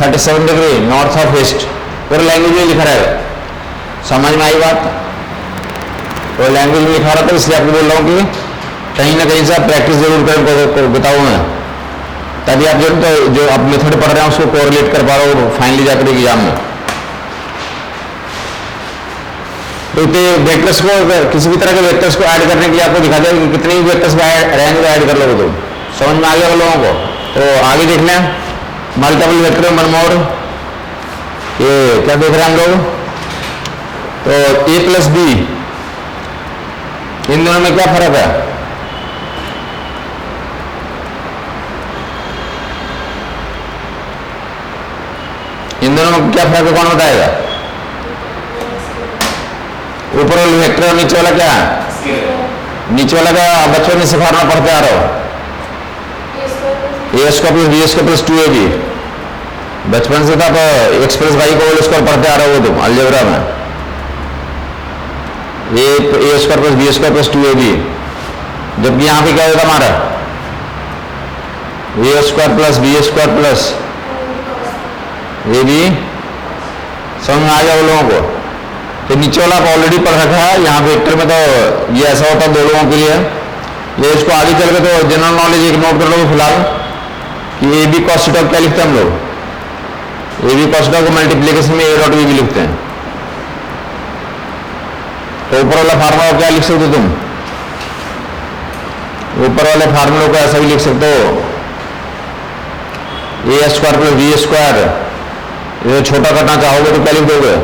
37 degree north of east, पूरा लैंग्वेज में लिखा रहेगा। समझ में आई बात? तो लैंग्वेज में लिखा रहा था, इसलिए आपको बोल रहा हूँ कि कहीं ना कहीं से आप प्रैक्टिस जरूर करें, बताऊँ मैं, तभी आप जो आप मेथड पढ़ रहे हैं उसको कोरिलेट कर पा रहे हो फाइनली जाकर एग्जाम में। तो वेक्टर्स को, किसी भी तरह के वेक्टर्स को ऐड करने के लिए आपको दिखा दिया कि कितने भी वेक्टर्स रहेंगे तो ऐड कर लोगे। तो समझ में आ गया लोगों को? तो आगे देख लें, मल्टीपल वेक्टर वन मोर, ये क्या देख रहे हैं हम लोग? तो a प्लस बी इन दोनों में क्या फर्क है? इन दोनों में क्या फर्क है, कौन बताएगा? ऊपर वाला वेक्टर और नीचे वाला क्या है? नीचे वाला का बच्चों ने सिखाना पढ़ते आ रहे हो, A square plus B square plus 2ab। बचपन से था तो एक्स प्लस वाई को होल स्क्वायर पढ़ते आ रहे हो तुम अलजेब्रा में। A square plus B square plus 2ab, जबकि यहां पे क्या होगा हमारा? A square plus B square plus A B. समझ में आ गया वो लोगों को? तो नीचे वाला को ऑलरेडी पढ़ रखा है, यहाँ वेक्टर में तो ये ऐसा होता है दो लोगों के लिए। ये इसको आगे चल के तो जनरल नॉलेज एक नोट कर लो फिलहाल कि ए बी कॉस थीटा क्या लिखते हैं हम लोग? ए बी कॉस थीटा को मल्टीप्लीकेशन में ए डॉट बी भी लिखते हैं। तो ऊपर वाला फार्मूला क्या लिख सकते हो तुम? ऊपर वाले फार्मूले को ऐसा भी लिख सकते हो, A square plus B square. ये छोटा करना चाहोगे तो क्या लिख दोगे?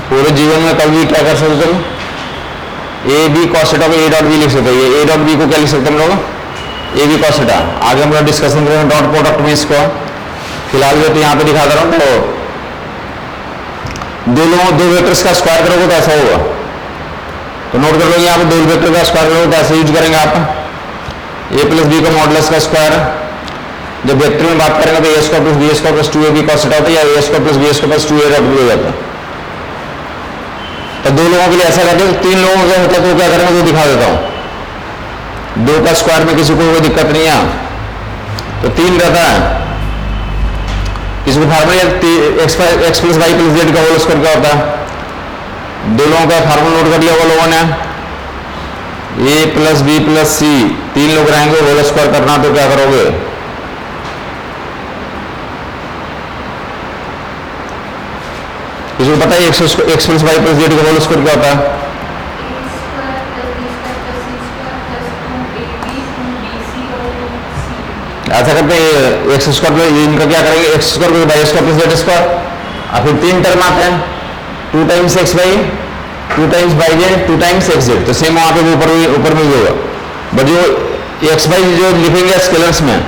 पूरे जीवन में कभी क्या कर सकते तुम? ए बी कॉस थीटा को ए डॉट बी लिख सकते हो। ये ए डॉट बी को क्या लिख सकते हम लोग? A B cos theta. आगे हम लोग डिस्कशन करेंगे डॉट प्रोडक्ट में इसको। फिलहाल जो तो यहाँ पे दिखा दे रहा हूँ, तो दो वेक्टर्स का स्क्वायर करोगे तो ऐसा होगा। तो नोट कर लो, यहाँ पे दो वेक्टर का स्क्वायर करोगे तो ऐसे यूज करेंगे आप। ए प्लस बी का मॉडुलस का स्क्वायर। जब वेक्टर में बात करेंगे तो a square plus B square plus 2ab cos theta होता है, या a square plus B square plus 2a dot b हो जाता है। तो दो लोगों के लिए ऐसा करते हैं। तीन लोगों का होता है तो क्या करेंगे वो दिखा देता हूं। दो का स्क्वायर में किसी को कोई दिक्कत नहीं है, तो तीन रहता है। किसी को formula X plus Y plus Z का होल स्क्वायर क्या होता है? दो लोगों का फार्मूला नोट कर लिया वो लोगों ने। ए प्लस बी प्लस सी, तीन लोग रहेंगे, होल स्क्वायर करना तो क्या करोगे? किसी को पता है X plus Y plus Z का होल स्क्वायर क्या होता है? ऐसा करते हैं एक्स स्क्वायर प्लस, इनका क्या करेंगे? X square plus Y square plus Z square, और फिर तीन टर्म आते हैं, 2 times X Y, 2 times Y Z, 2 times X Z. तो सेम वहां पे ऊपर में भी होगा, बट जो एक्स वाई जो लिखेंगे स्केलर्स में,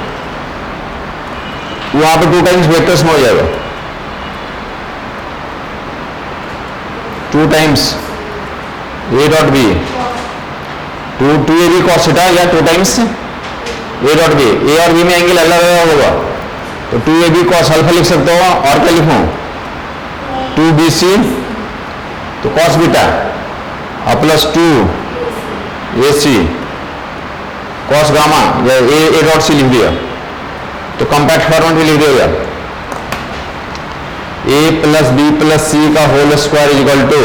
वहां पे 2 टाइम्स वेक्टर्स में हो जाएगा। 2 times A dot B, 2ab cos theta, या 2 times A dot B. A और बी में एंगल अलग अलग होगा, तो 2ab कॉस अल्फा लिख सकते हो, और क्या लिखूं? 2bc तो कॉस बीटा, और प्लस 2ac कॉस गामा, या ए डॉट सी लिख दिया। तो कॉम्पैक्ट फॉर्मेट में लिख दिया, ए प्लस बी प्लस सी का whole square equal to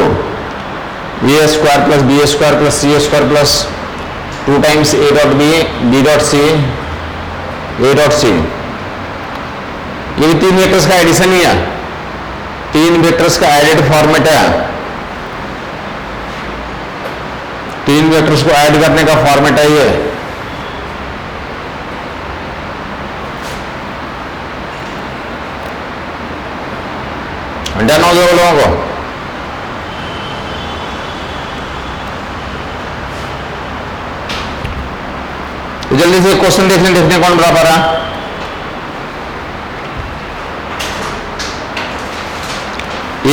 A square plus B square plus C square plus 2 times A dot B dot C, A dot C. ये भी तीन वेक्टर्स का एडिशन ही है, तीन वेक्टर्स का एडेड फॉर्मेट है। तीन वेक्टर्स को ऐड करने का फॉर्मेट है ये। डन हो गया लोगों को? तो जल्दी से क्वेश्चन देखते हैं कौन बराबर है।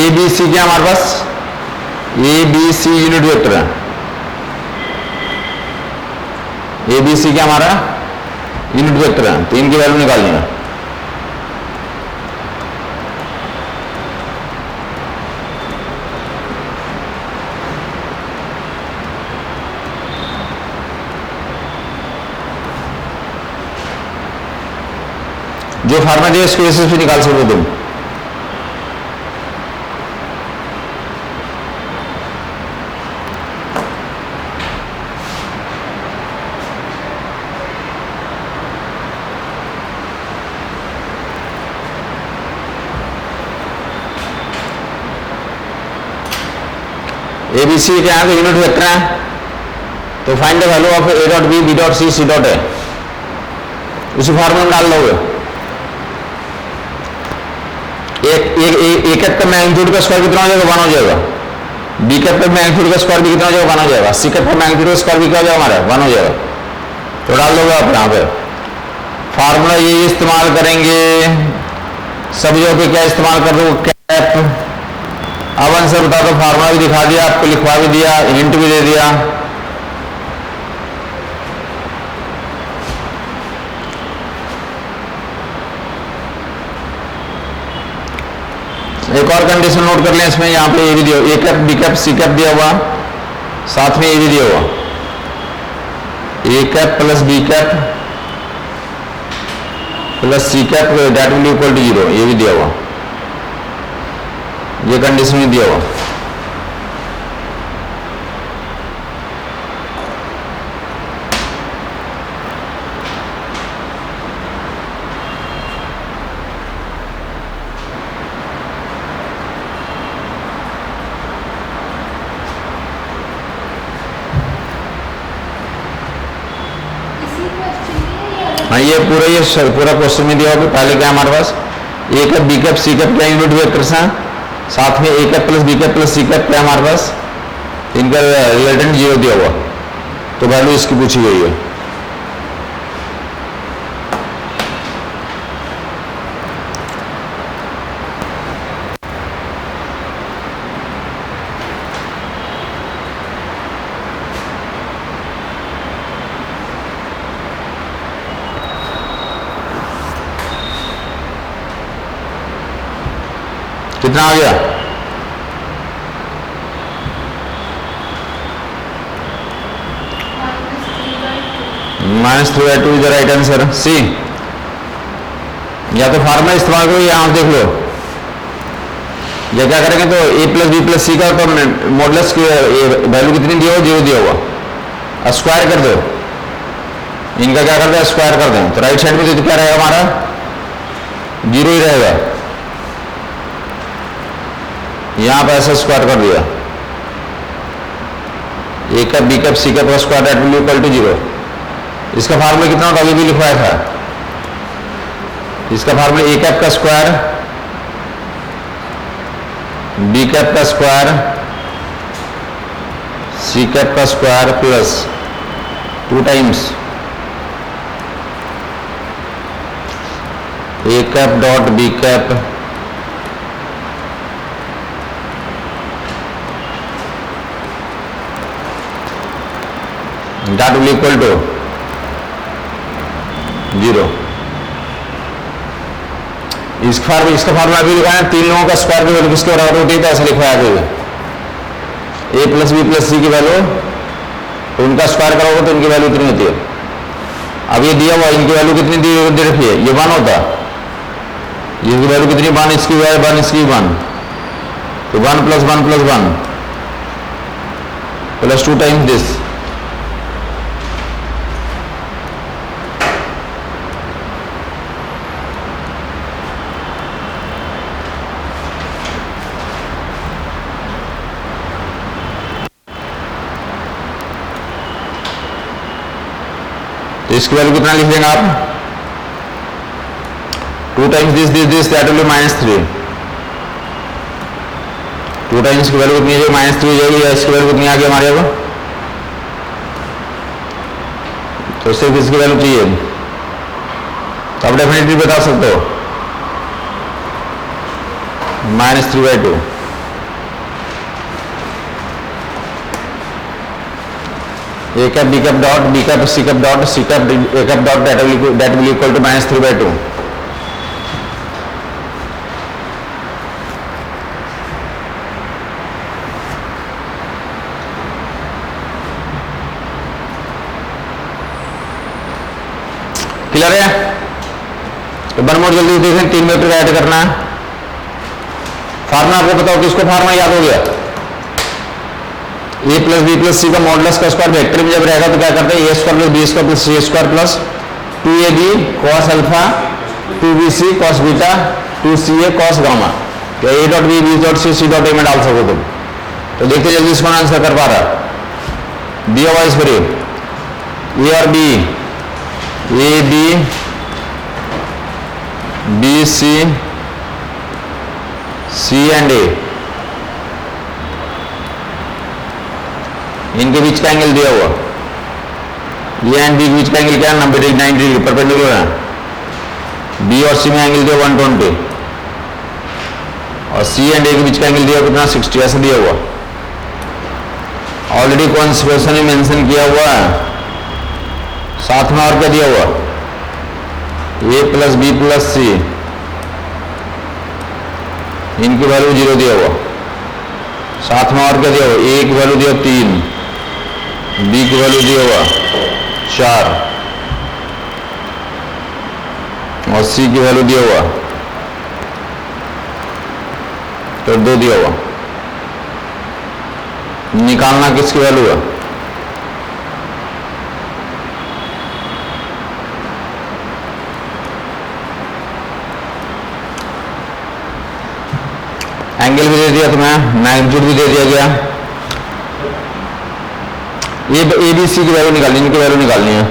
ए बी सी क्या हमारे पास? A B c unit vector है। ए बी सी क्या हमारा यूनिट वेक्टर है, तो इनकी वैल्यू निकालनी है। जो फार्मूला है इसको बेसिस पे निकाल सकते हो तुम। एबीसी के आगे यूनिट वेक्टर है, तो find the value of A dot B, B dot C, C dot A. उसी फार्मूला में डाल लोगे। ए कैप का मैग्नीट्यूड का स्क्वायर कितना हो जाएगा, 1 हो जाएगा। बी कैप का मैग्नीट्यूड का स्क्वायर भी कितना हो जाएगा, 1 हो जाएगा। सी कैप का मैग्नीट्यूड का स्क्वायर भी क्या हो जाएगा हमारा, 1 हो जाएगा। तो डाल दोगे आप यहाँ पे फार्मूला ये इस्तेमाल करेंगे, सब जगह पे क्या इस्तेमाल कर दो, कैप। अब आंसर बता दो, फार्मूला भी दिखा दिया आपको, लिखवा भी दिया, हिंट भी दे दिया। एक और कंडीशन नोट कर लें इसमें, यहाँ पे ये भी दिया, a cap b cap c cap दिया हुआ, साथ में ये भी दिया हुआ, a cap plus b cap plus c cap that will equal to 0, ये भी दिया हुआ, ये कंडीशन भी दिया हुआ। हाँ ये पूरा क्वेश्चन में दिया होगा। पहले क्या हमारे पास a cap b cap c cap क्या यूनिट वेक्टर्स हैं, साथ में a cap plus b cap plus c cap क्या हमारे पास इनका रिजल्टेंट 0 दिया हुआ, तो वैल्यू इसकी पूछी गई है। कितना आ गया, -3/2 is the right answer C. या तो फार्मूला इस्तेमाल करो या आप देख लो, या क्या करेंगे तो ए प्लस बी प्लस सी का तो मॉडुलस की वैल्यू कितनी दिया हो, 0 दिया हुआ, स्क्वायर कर दो, इनका क्या कर दो स्क्वायर कर दें, तो राइट साइड में तो क्या रहेगा हमारा 0 ही रहेगा। यहां पर ऐसा स्क्वायर कर दिया, a cap b cap c cap का square that will equal to 0। इसका फार्मूला कितना होता है, अभी भी लिखवाया था, इसका फार्मूला ए कैप का स्क्वायर बी कैप का स्क्वायर सी कैप का square plus 2 times A cap dot B cap that will equal to 0। इसका फार्मूला भी लिखा है, 3 लोगों का स्क्वायर की वैल्यू किसके बराबर होती है, तो ऐसा लिखवाया गया ए प्लस बी प्लस सी की वैल्यू, तो उनका स्क्वायर करोगे तो इनकी वैल्यू कितनी होती है। अब ये दिया हुआ, इनकी वैल्यू कितनी दे रखी है, ये 1 होता है, इसकी वैल्यू कितनी 1, इसकी वैल्यू 1, इसकी 1, तो 1 + 1 + 1 प्लस 2 टाइम्स दिस, तो इसकी वैल्यू कितना लिख देंगे आप, 2 times this that will B -3, 2 times की वैल्यू कितनी है, -3 हो जाएगी, या इसकी वैल्यू कितनी आ गई हमारे को, तो सिर्फ इसकी वैल्यू चाहिए, तो आप डेफिनेटली बता सकते हो -3/2। A cap b cap dot B cap c cap dot c cap a cap dot that will equal to -3/2। Clear है, तो वन मोर जल्दी देखें, 3 वेक्टर ऐड करना है। फार्मूला आपको बताओ, किसको फार्मूला याद हो गया, ए प्लस बी प्लस सी का मॉडुलस का स्क्वायर वेक्टर में जब रहेगा तो क्या करते हैं, a square plus B square plus C square plus 2ab cos alpha 2bc cos beta 2ca cos gamma, तो a dot B dot c dot a में डाल सको तुम। तो देखते जल्दी इसको आंसर कर पा रहा, दिया हुआ इस पर ए और b, A b b c c and a, इनके बीच का एंगल दिया हुआ, ए एंड बी के बीच का एंगल क्या है? 90 डिग्री, 90 डिग्री परपेंडिकुलर है। बी और सी में एंगल दिया 120 और सी एंड ए के बीच का एंगल दिया कितना? 60, ऐसा दिया हुआ। ऑलरेडी कौन से क्वेश्चन में मेंशन किया हुआ है, साथ में और क्या दिया हुआ? ए प्लस बी प्लस सी, इनकी वैल्यू 0 दिया हुआ। साथ में और क्या दिया हुआ? ए की वैल्यू दिया 3, बी की वैल्यू दिया हुआ 4 और सी की वैल्यू दिया हुआ तो 2 दिया हुआ। निकालना किसकी वैल्यू है? एंगल भी दे दिया तुम्हें, मैग्नीट्यूड भी दे दिया गया। ये ए बी सी की वैल्यू निकालनी, इनकी वैल्यू निकालनी है।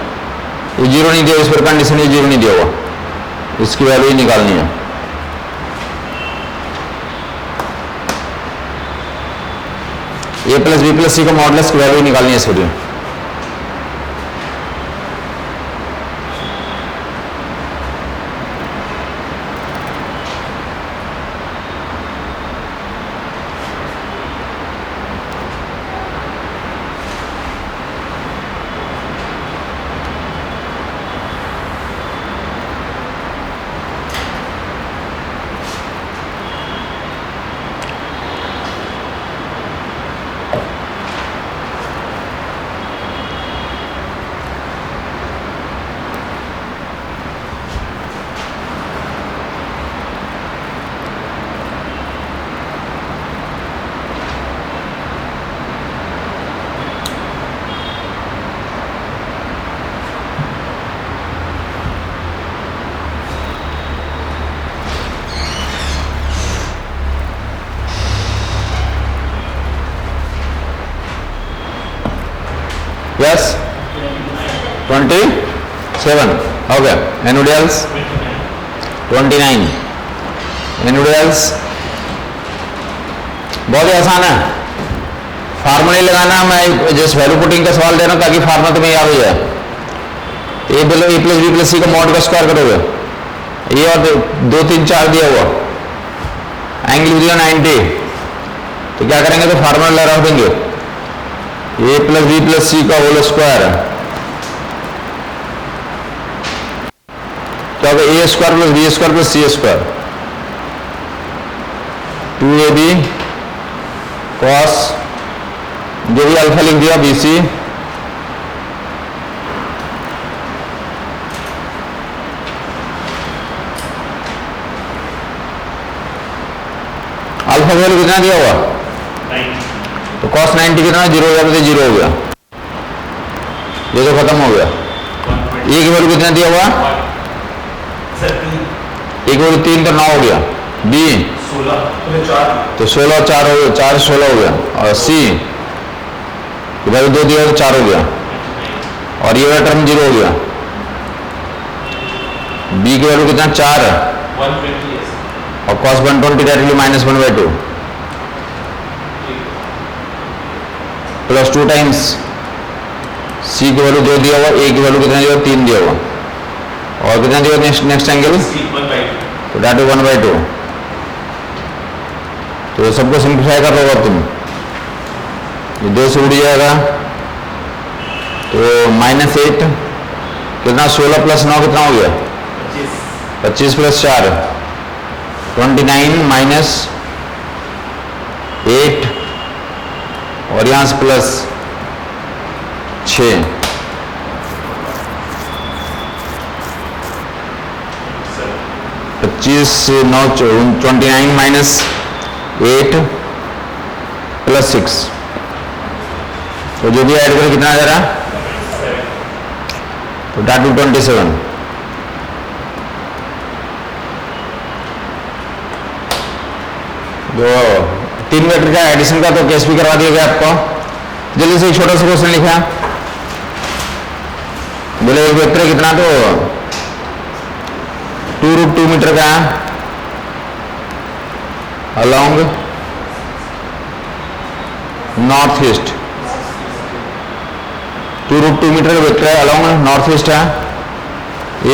ये 0 नहीं दिया, इस पर कंडीशन ये 0 नहीं दिया हुआ, इसकी वैल्यू ही निकालनी है। ए प्लस बी प्लस सी का मॉडुलस की वैल्यू निकालनी है इसके लिए। यस 27 हो गया। एनोडी एल्स 29। एनोडी एल्स बहुत ही आसान है, फार्मूला लगाना। मैं जस्ट वैल्यू पुटिंग का सवाल दे रहा हूं ताकि फार्मूला तुम्हें याद हो जाए। ए प्लस बी प्लस सी का मॉड का स्क्वायर करोगे, ये और 2 3 4 दिया हुआ, एंगल दिया 90, तो क्या करेंगे? तो फार्मूला रख देंगे ए प्लस बी प्लस सी का होल स्क्वायर, क्या होगा? A square plus B square plus C square, 2ab cos, जो भी अल्फा लिख दिया बी सी, अल्फा वैल्यू कितना दिया हुआ? तो cos 90 कितना? 0 हो गया, तो 0 हो गया, ये तो खत्म हो गया। ए की वैल्यू कितना दिया हुआ? ए की वैल्यू 3 तो 9 हो गया। बी 16 तो 16 4 हो गया, 4 16 हो गया। और सी की वैल्यू 2 दिया तो 4 हो गया, और ये वाला टर्म 0 हो गया। बी की वैल्यू कितना? 4 और cos 120 directly -1/2 plus 2 times C की वैल्यू 2 दिया हुआ, ए की वैल्यू कितना दिया हुआ? 3 दिया हुआ, और कितना दिया हुआ? नेक्स्ट एंगल तो डेट 1/2। तो सबको सिंप्लीफाई कर लोगे तुम, ये 2 से उड़ जाएगा, तो -8 कितना? 16 प्लस 9 कितना हो गया? 25 प्लस 4 29 माइनस 8 और यहां से प्लस 6, 25 9 29 माइनस 8 प्लस 6, तो जो भी ऐड करें कितना आ जा रहा? तो डेट 27। तो 3 वेक्टर का एडिशन का तो केस भी करवा दिया गया आपको। जल्दी से एक छोटा सा क्वेश्चन लिखा, बोले एक वेक्टर कितना? तो 2√2 मीटर का along नॉर्थ ईस्ट, 2√2 मीटर का वेक्टर है along नॉर्थ ईस्ट है.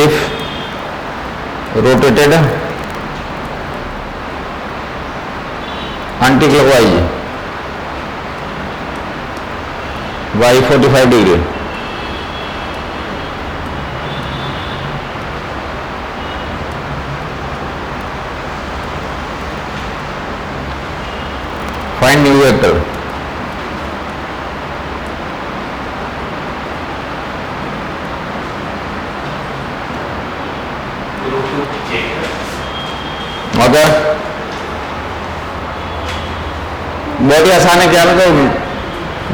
If rotated anti clockwise by 45 degree. Find new vector. मगर बहुत ही आसान है. क्या मतलब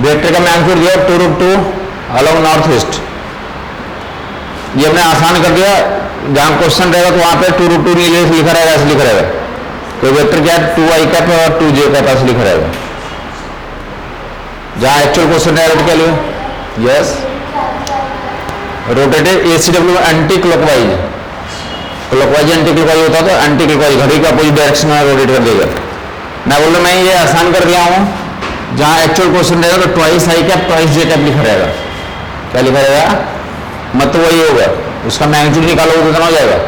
वेक्टर का मैग्नीट्यूड दिया 2√2 अलॉन्ग नॉर्थ ईस्ट. ये हमने आसान कर दिया. जहां क्वेश्चन रहेगा तो वहां पे 2√2 नहीं लिखा रहेगा, ऐसे लिखा रहेगा. तो वेक्टर क्या है 2i कैप और 2j कैप ऐसे लिखा रहेगा. जहां एक्चुअल क्वेश्चन रहेगा तो क्या लिखो. Yes, rotated ACW anti clockwise. Clockwise anti clockwise होता तो एंटी क्लॉकवाइज घड़ी का अपोजिट डायरेक्शन में रोटेट कर देगा. मैं बोल रहा मैं ये आसान कर दिया हूं. जहां एक्चुअल क्वेश्चन रहेगा तो twice I cap twice J cap लिखा रहेगा. क्या लिखा रहेगा, मतलब वही होगा. उसका मैग्नीट्यूड निकालोगे तो कितना हो जाएगा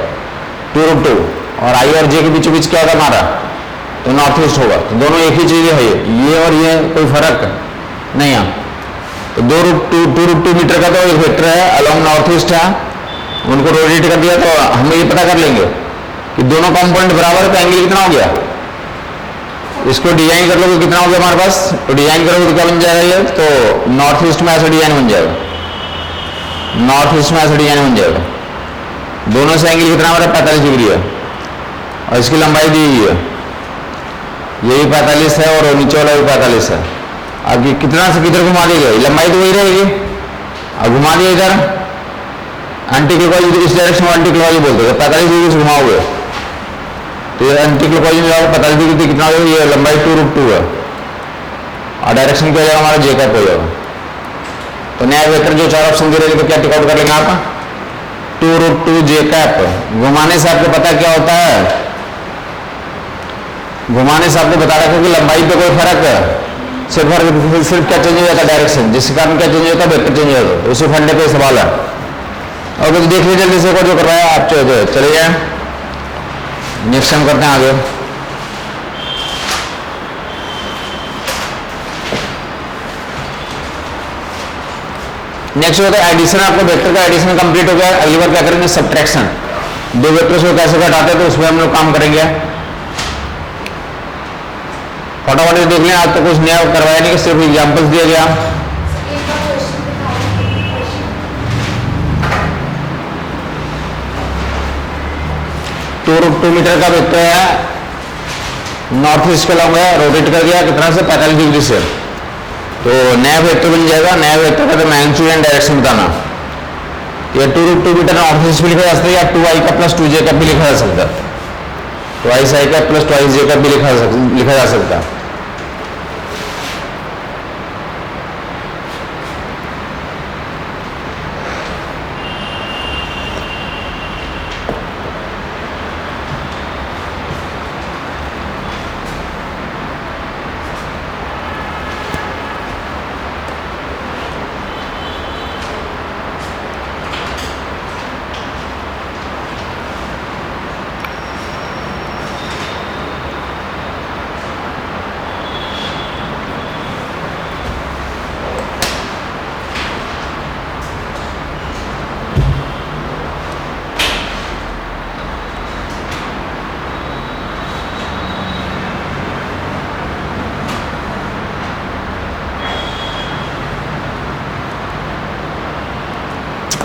2√2 और आई और जे के बीचों बीच क्या होगा हमारा, तो नॉर्थ ईस्ट होगा. तो दोनों एक ही चीज है, ये और ये कोई फर्क नहीं है. तो 2√2 मीटर का तो एक वेक्टर है अलॉन्ग नॉर्थ ईस्ट है. उनको रोटेट कर दिया तो हम ये पता कर लेंगे कि दोनों कंपोनेंट बराबर है तो एंगल कितना हो गया. इसको डिजाइन कर लोगे कितना हो गया हमारे पास. तो डिजाइन करोगे तो क्या बन जाएगा ये, तो नॉर्थ ईस्ट में ऐसा डिजाइन बन जाएगा. नॉर्थ ईस्ट में ऐसा डिजाइन बन जाएगा. दोनों से एंगल कितना हमारा 45 डिग्री है और इसकी लंबाई दी हुई है. ये भी 45 है और नीचे वाला भी 45 है. अब ये कितना से किधर घुमा दी गई, लंबाई तो वही रहेगी. अब घुमा दिया इधर एंटी क्लॉकवाइज, इस डायरेक्शन में एंटी क्लॉकवाइज बोलते हैं. 45 डिग्री से घुमाओगे तो ये एंटी क्लॉकवाइज में जाओगे 45 डिग्री कितना हो जाएगा, ये लंबाई 2√2 है और डायरेक्शन क्या हो जाएगा हमारा जे कैप हो जाएगा. तो नया वेक्टर जो चार ऑप्शन दे रहे हैं तो क्या टिक आउट कर लेंगे आप 2√2 जे कैप. घुमाने से आपको पता क्या होता है, घुमाने से आपको बता रखा है कि लंबाई पे कोई फर्क है, सिर्फ क्या चेंज हो जाता है डायरेक्शन, जिसके कारण क्या चेंज होता है वेक्टर चेंज होता है. उसी फंडे पे सवाल है. और तो देख लीजिए जल्दी से जो करवाया आप चले जाए. नेक्स्ट हम करते हैं आगे. नेक्स्ट होता है एडिशन. आपको वेक्टर का एडिशन कंप्लीट हो गया. अगली बार क्या करेंगे सब्ट्रैक्शन. दो वेक्टर्स को कैसे घटाते हैं तो उसमें हम लोग काम करेंगे. फटाफट देख लें. आज तो कुछ नया करवाया नहीं, सिर्फ एग्जांपल्स दिया गया. टू 2 मीटर का वेक्टर है नॉर्थ ईस्ट के लॉन्ग है, रोटेट कर दिया कितना से 45 डिग्री से. तो नया वेक्टर बन जाएगा. नया वेक्टर का तो मैग्नीट्यूड एंड डायरेक्शन बताना. ये 2√2 मीटर नॉर्थ ईस्ट भी लिखा जा सकता है या 2i का प्लस 2j का भी लिखा जा सकता है. ट्वाइस आई का प्लस ट्वाइस जे का भी लिखा जा सकता है.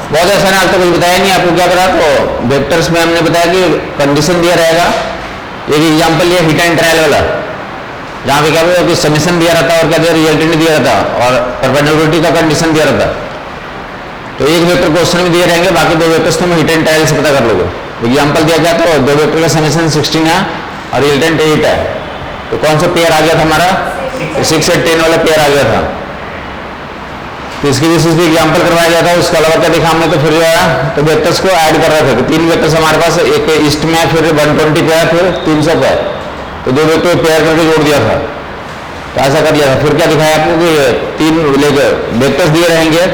बहुत आसान है. आज तो कुछ बताया नहीं आपको. क्या करा तो वेक्टर्स में हमने बताया कि कंडीशन दिया रहेगा. एक एग्जांपल लिया हीट एंड ट्रायल वाला, जहां पे क्या बोला कि समेशन दिया रहता और क्या दिया रिजल्टेंट दिया रहता और परपेंडिकुलरिटी का कंडीशन दिया रहता. तो एक वेक्टर क्वेश्चन में दिए रहेंगे, बाकी दो वेक्टर्स तुम हीट एंड ट्रायल से पता कर लोगे. एग्जाम्पल दिया गया तो दो वेक्टर का समेशन 16 है और रिजल्टेंट 8 है. तो कौन सा पेयर आ गया था हमारा 6 से 10 वाला पेयर आ गया था. तो इसकी बेसिस पे एग्जांपल करवाया गया था. उसके अलावा क्या देखा हमने, तो फिर जो है तो वेक्टर्स को ऐड कर रहे थे. तो 3 वेक्टर्स हमारे पास, एक ईस्ट में है, फिर 120 पे है, फिर 300 पे है. तो दो वेक्टर पेयर करके जोड़ दिया था, तो ऐसा कर लिया था। फिर क्या दिखाया आपको कि तीन वेक्टर्स दिए रहेंगे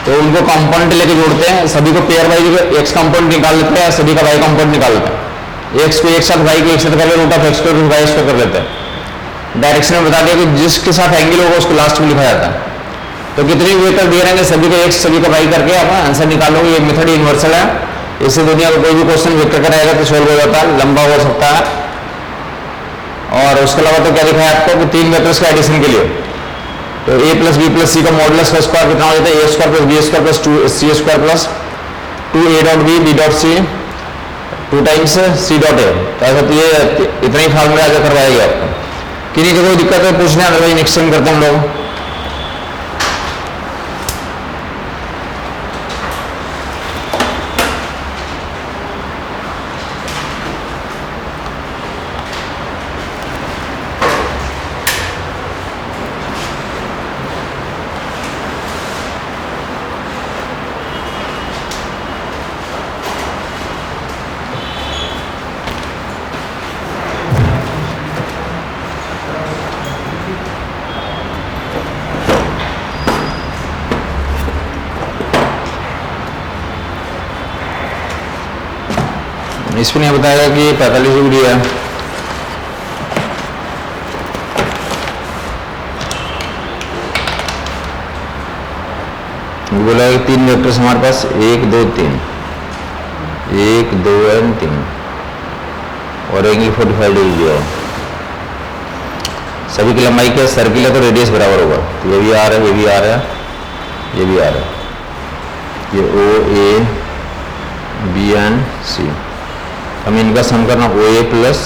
तो उनको कंपोनेंट लेके जोड़ते हैं, सभी को पेयर वाइज एक्स कंपोनेंट निकाल लेते हैं, सभी का वाई कंपोनेंट निकाल लेते हैं। एक्स को एक साथ वाई को एक साथ करके root of X square Y square कर लेते हैं। डायरेक्शन में बता दिया कि जिसके साथ एंगल होगा उसको लास्ट में लिखा जाता है। तो कितने वेक्टर दिए रहेंगे, सभी को एक्स सभी का वाई करके आप आंसर निकालोगे। ये मेथड यूनिवर्सल है, इससे दुनिया का कोई भी क्वेश्चन वेक्टर का रहेगा तो सोल्व हो जाता है, लंबा हो सकता है। और उसके अलावा तो क्या दिखाया आपको कि तीन वेक्टर्स के एडिशन के लिए तो a प्लस बी प्लस सी का मॉडुलस का स्क्वायर कितना हो जाता है, a square plus B square plus 2c square plus 2a dot B B dot c 2 times c dot a. तो ऐसा तो ये इतना ही फार्मूला आगे करवाएगा आपको। किन्हीं को कोई दिक्कत है पूछने, अदरवाइज नेक्स्ट टाइम करते हैं हम लोग। इसमें नहीं बताएगा कि 45 डिग्री है। बोला है तीन वेक्टर्स हमारे पास 1 2 3 1 2 और 3 और एंगल 45 डिग्री दिया है। सभी की लंबाई क्या सर्किल है तो रेडियस बराबर होगा। तो ये भी आ रहा है, ये भी आ रहा है, ये भी आ रहा है। ये ओ ए बी एंड सी, हमें इनका सम करना ओ ए प्लस